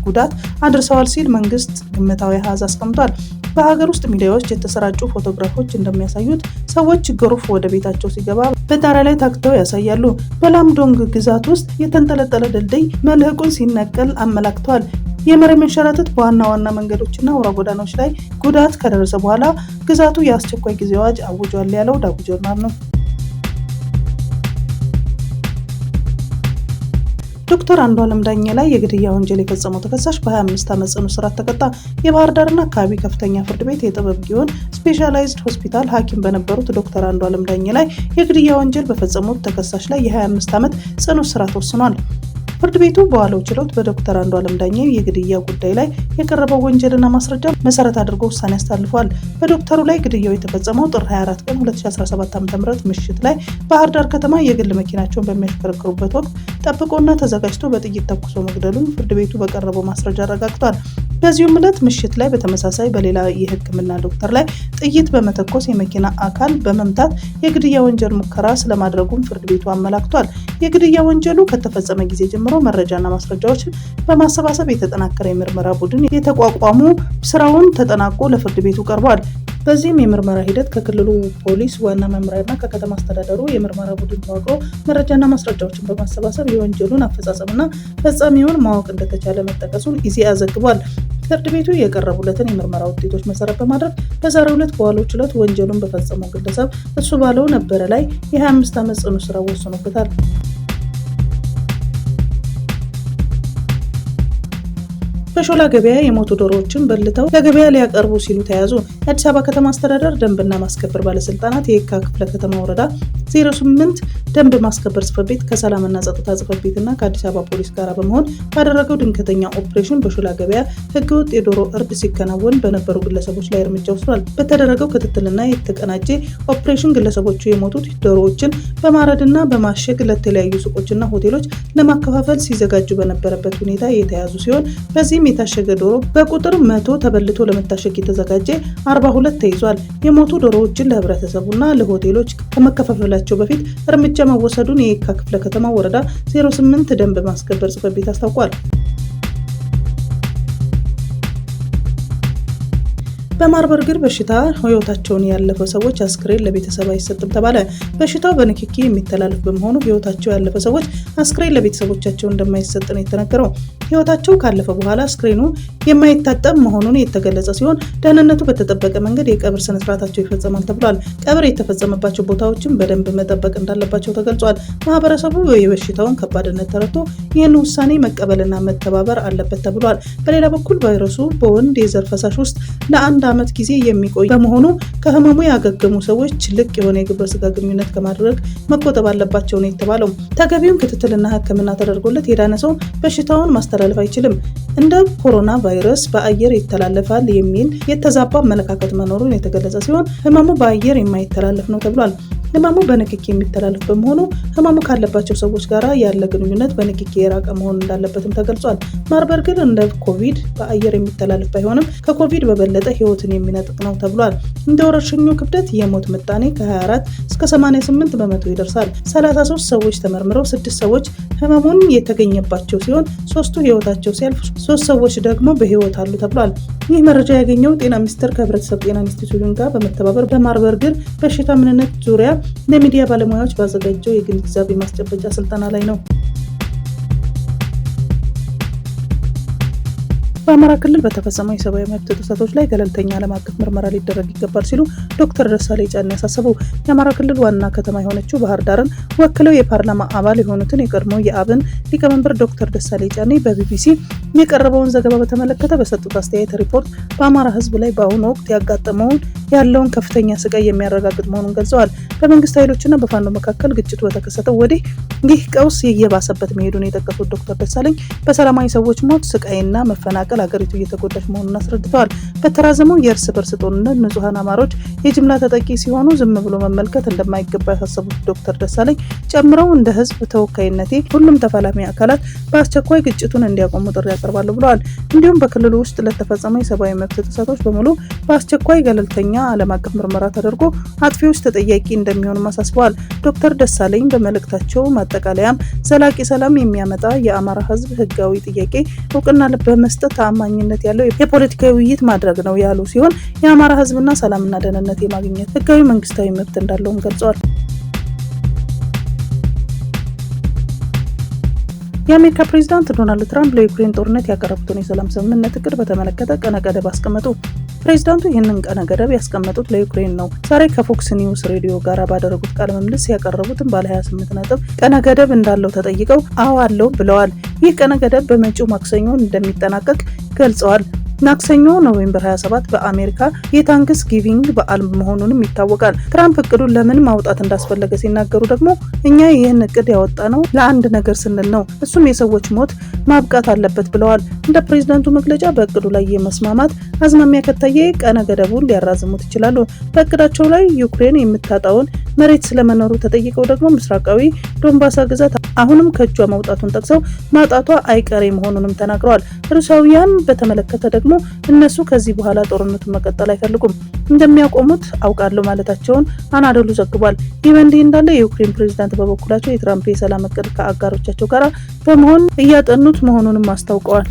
ጉዳት አድርሰዋል ሲል መንግስት ግምታዊ አሃዝ አስቀምጧል። በሀገር ውስጥ ሚዲያዎች የተሰራጩ ፎቶግራፎች እንደሚያሳዩት ሰዎች ጎርፍ ወደ ቤታቸው ሲገባ በጣሪያ ላይ ታክተው ያሳያሉ። በላምዶንግ ግዛት ውስጥ የተንጠለጠለ ድልድይ መልህቁን ሲነቀል አመላክተዋል። የመሬት መንሸራተት በዋና ዋና መንገዶችና አውራ ጎዳናዎች ላይ ጉዳት ከደረሰ በኋላ ግዛቱ የአስቸኳይ ጊዜ አዋጅ አውጇል ያለው ዳጉ ጆርናል ነው። ዶክተር አንዱዓለም ዳኜ ላይ የግድያ ወንጀል የፈጸመው ተከሳሽ በ25 ዓመት ጽኑ እስራት ተቀጣ። የባህር ዳርና አካባቢ ከፍተኛ ፍርድ ቤት የጥበብ ጊዮን ስፔሻላይዝድ ሆስፒታል ሐኪም በነበሩት ዶክተር አንዱዓለም ዳኜ ላይ የግድያ ወንጀል በፈጸሙት ተከሳሽ ላይ የ25 ዓመት ጽኑ እስራት ወስኗል። ፍርድ ቤቱ በዋለው ችሎት በዶክተር አንዱዓለም ዳኜ የግድያ ጉዳይ ላይ የቀረበው ወንጀልና ማስረጃ መሰረት አድርጎ ውሳኔ አስተላልፏል። በዶክተሩ ላይ ግድያው የተፈጸመው ጥር 24 ቀን 2017 ዓ.ም ምሽት ላይ ባህር ዳር ከተማ የግል መኪናቸውን በሚያሽከረክሩበት ወቅት ጠብቆና ተዘጋጅቶ በጥይት ተኩሶ መግደሉን ፍርድ ቤቱ በቀረበው ማስረጃ አረጋግጧል። በዚሁም ዕለት ምሽት ላይ በተመሳሳይ በሌላ የሕክምና ዶክተር ላይ ጥይት በመተኮስ የመኪና አካል በመምታት የግድያ ወንጀል ሙከራ ስለማድረጉም ፍርድ ቤቱ አመላክቷል። የግድያ ወንጀሉ ከተፈጸመ ጊዜ ጀምሮ መረጃና ማስረጃዎችን በማሰባሰብ የተጠናከረ የምርመራ ቡድን የተቋቋሙ ስራውን ተጠናቆ ለፍርድ ቤቱ ቀርቧል። በዚህም የምርመራ ሂደት ከክልሉ ፖሊስ ዋና መምሪያና ከከተማ አስተዳደሩ የምርመራ ቡድን ተዋቅሮ መረጃና ማስረጃዎችን በማሰባሰብ የወንጀሉን አፈጻጸምና ፈጻሚውን ማወቅ እንደተቻለ መጠቀሱን ኢዜአ ዘግቧል። ፍርድ ቤቱ የቀረቡለትን የምርመራ ውጤቶች መሰረት በማድረግ በዛሬው ዕለት በዋለው ችሎት ወንጀሉን በፈጸመው ግለሰብ እሱ ባለው ነበረ ላይ የ25 ዓመት ጽኑ እስራት ወስኖበታል። በሾላ ገበያ የሞቱ ዶሮዎችን በልተው ለገበያ ሊያቀርቡ ሲሉ ተያዙ። የአዲስ አበባ ከተማ አስተዳደር ደንብና ማስከበር ባለስልጣናት የየካ ክፍለ ከተማ ወረዳ 08 ደንብ ማስከበር ጽሕፈት ቤት ከሰላምና ጸጥታ ጽሕፈት ቤትና ከአዲስ አበባ ፖሊስ ጋር በመሆን ባደረገው ድንገተኛ ኦፕሬሽን በሾላ ገበያ ህገወጥ የዶሮ እርድ ሲከናወን በነበሩ ግለሰቦች ላይ እርምጃ ወስዷል። በተደረገው ክትትልና የተቀናጀ ኦፕሬሽን ግለሰቦቹ የሞቱት ዶሮዎችን በማረድና በማሸግ ለተለያዩ ሱቆችና ሆቴሎች ለማከፋፈል ሲዘጋጁ በነበረበት ሁኔታ የተያዙ ሲሆን በዚህም የታሸገ ዶሮ በቁጥር 100 ተበልቶ ለመታሸግ የተዘጋጀ 42 ተይዟል። የሞቱ ዶሮዎችን ለህብረተሰቡና ለሆቴሎች ከመከፋፈላቸው በፊት እርምጃ መወሰዱን የየካ ክፍለ ከተማ ወረዳ 08 ደንብ ማስከበር ጽሕፈት ቤት አስታውቋል። በማርበርግ በሽታ ህይወታቸውን ያለፈ ሰዎች አስክሬን ለቤተሰብ አይሰጥም ተባለ። በሽታው በንክኪ የሚተላለፍ በመሆኑ ህይወታቸው ያለፈ ሰዎች አስክሬን ለቤተሰቦቻቸው እንደማይሰጥ ነው የተነገረው። ህይወታቸው ካለፈ በኋላ አስክሬኑ የማይታጠብ መሆኑን የተገለጸ ሲሆን ደህንነቱ በተጠበቀ መንገድ የቀብር ስነ ስርዓታቸው ይፈጸማል ተብሏል። ቀብር የተፈጸመባቸው ቦታዎችም በደንብ መጠበቅ እንዳለባቸው ተገልጿል። ማህበረሰቡ የበሽታውን ከባድነት ተረድቶ ይህን ውሳኔ መቀበልና መተባበር አለበት ተብሏል። በሌላ በኩል ቫይረሱ በወንድ የዘር ፈሳሽ ውስጥ ለአንድ ዓመት ጊዜ የሚቆይ በመሆኑ ከህመሙ ያገገሙ ሰዎች ልቅ የሆነ የግብረ ስጋ ግንኙነት ከማድረግ መቆጠብ አለባቸው ነው የተባለው። ተገቢውን ክትትልና ሕክምና ተደርጎለት የዳነ ሰው በሽታውን ማስተላለፍ አይችልም። እንደ ኮሮና ቫይረስ በአየር ይተላለፋል የሚል የተዛባ አመለካከት መኖሩን የተገለጸ ሲሆን ህመሙ በአየር የማይተላለፍ ነው ተብሏል። ህመሙ በንክኪ የሚተላለፍ በመሆኑ ህመሙ ካለባቸው ሰዎች ጋር ያለ ግንኙነት በንክኪ የራቀ መሆን እንዳለበትም ተገልጿል። ማርበርግ እንደ ኮቪድ በአየር የሚተላለፍ ባይሆንም ከኮቪድ በበለጠ ህይወትን የሚነጥቅ ነው ተብሏል። እንደ ወረርሽኙ ክብደት የሞት ምጣኔ ከ24 እስከ 88 በመቶ ይደርሳል። 33 ሰዎች ተመርምረው 6 ሰዎች ህመሙን የተገኘባቸው ሲሆን 3ቱ ህይወታቸው ሲያልፍ 3 ሰዎች ደግሞ በህይወት አሉ ተብሏል። ይህ መረጃ ያገኘው ጤና ሚኒስቴር ከህብረተሰብ ጤና ኢንስቲትዩት ጋር በመተባበር በማርበርግ በሽታ ምንነት ዙሪያ ለሚዲያ ባለሙያዎች ባዘጋጀው የግንዛቤ ማስጨበጫ ስልጠና ላይ ነው። በአማራ ክልል በተፈጸመው የሰብአዊ መብት ጥሰቶች ላይ ገለልተኛ ዓለም አቀፍ ምርመራ ሊደረግ ይገባል ሲሉ ዶክተር ደሳለኝ ጫኔ ያሳሰቡ። የአማራ ክልል ዋና ከተማ የሆነችው ባህር ዳርን ወክለው የፓርላማ አባል የሆኑትን የቀድሞ የአብን ሊቀመንበር ዶክተር ደሳለኝ ጫኔ በቢቢሲ የቀረበውን ዘገባ በተመለከተ በሰጡት አስተያየት ሪፖርት በአማራ ሕዝብ ላይ በአሁኑ ወቅት ያለውን ከፍተኛ ስቃይ የሚያረጋግጥ መሆኑን ገልጸዋል። በመንግስት ኃይሎችና በፋኖ መካከል ግጭቱ በተከሰተው ወዲህ ይህ ቀውስ እየባሰበት መሄዱን የጠቀሱት ዶክተር ደሳለኝ በሰላማዊ ሰዎች ሞት፣ ስቃይና መፈናቀል ሀገሪቱ እየተጎዳች መሆኑን አስረድተዋል። በተራዘመው የእርስ በርስ ጦርነት ንጹሐን አማሮች የጅምላ ተጠቂ ሲሆኑ ዝም ብሎ መመልከት እንደማይገባ ያሳሰቡት ዶክተር ደሳለኝ ጨምረው እንደ ህዝብ ተወካይነቴ ሁሉም ተፋላሚ አካላት በአስቸኳይ ግጭቱን እንዲያቆሙ ጥሪ ያቀርባሉ ብለዋል። እንዲሁም በክልሉ ውስጥ ለተፈጸመው የሰብአዊ መብት ጥሰቶች በሙሉ በአስቸኳይ ገለልተኛ ዓለም አቀፍ ምርመራ ተደርጎ አጥፊዎች ተጠያቂ እንደሚሆኑ አሳስበዋል። ዶክተር ደሳለኝ በመልእክታቸው ማጠቃለያም ዘላቂ ሰላም የሚያመጣ የአማራ ህዝብ ህጋዊ ጥያቄ እውቅና በመስጠት ተአማኝነት ያለው የፖለቲካዊ ውይይት ማድረግ ነው ያሉ ሲሆን የአማራ ህዝብና ሰላምና ደህንነት የማግኘት ህጋዊ መንግስታዊ መብት እንዳለውም ገልጸዋል። የአሜሪካ ፕሬዝዳንት ዶናልድ ትራምፕ ለዩክሬን ጦርነት ያቀረቡትን የሰላም ስምምነት እቅድ በተመለከተ ቀነ ገደብ አስቀመጡ። ፕሬዝዳንቱ ይህንን ቀነ ገደብ ያስቀመጡት ለዩክሬን ነው። ዛሬ ከፎክስ ኒውስ ሬዲዮ ጋር ባደረጉት ቃለ ምልልስ ያቀረቡትን ባለ 28 ነጥብ ቀነ ገደብ እንዳለው ተጠይቀው አዎ አለው ብለዋል። ይህ ቀነ ገደብ በመጪው ማክሰኞ እንደሚጠናቀቅ ገልጸዋል። ማክሰኞ ኖቬምበር 27 በአሜሪካ የታንክስ ጊቪንግ በዓል መሆኑንም ይታወቃል። ትራምፕ እቅዱን ለምን ማውጣት እንዳስፈለገ ሲናገሩ ደግሞ እኛ ይህን እቅድ ያወጣነው ለአንድ ነገር ስንል ነው፣ እሱም የሰዎች ሞት ማብቃት አለበት ብለዋል። እንደ ፕሬዝዳንቱ መግለጫ በእቅዱ ላይ የመስማማት አዝማሚያ ከታየ ቀነ ገደቡን ሊያራዝሙት ይችላሉ። በእቅዳቸው ላይ ዩክሬን የምታጣውን መሬት ስለመኖሩ ተጠይቀው ደግሞ ምስራቃዊ ዶንባሳ ግዛት አሁንም ከእጇ መውጣቱን ጠቅሰው ማጣቷ አይቀሬ መሆኑንም ተናግረዋል። ሩሲያውያን በተመለከተ ደግሞ እነሱ ከዚህ በኋላ ጦርነቱን መቀጠል አይፈልጉም፣ እንደሚያቆሙት አውቃለሁ ማለታቸውን አናዶሉ ዘግቧል። ይህ በእንዲህ እንዳለ የዩክሬን ፕሬዝዳንት በበኩላቸው የትራምፕ የሰላም እቅድ ከአጋሮቻቸው ጋር በመሆን እያጠኑት መሆኑንም አስታውቀዋል።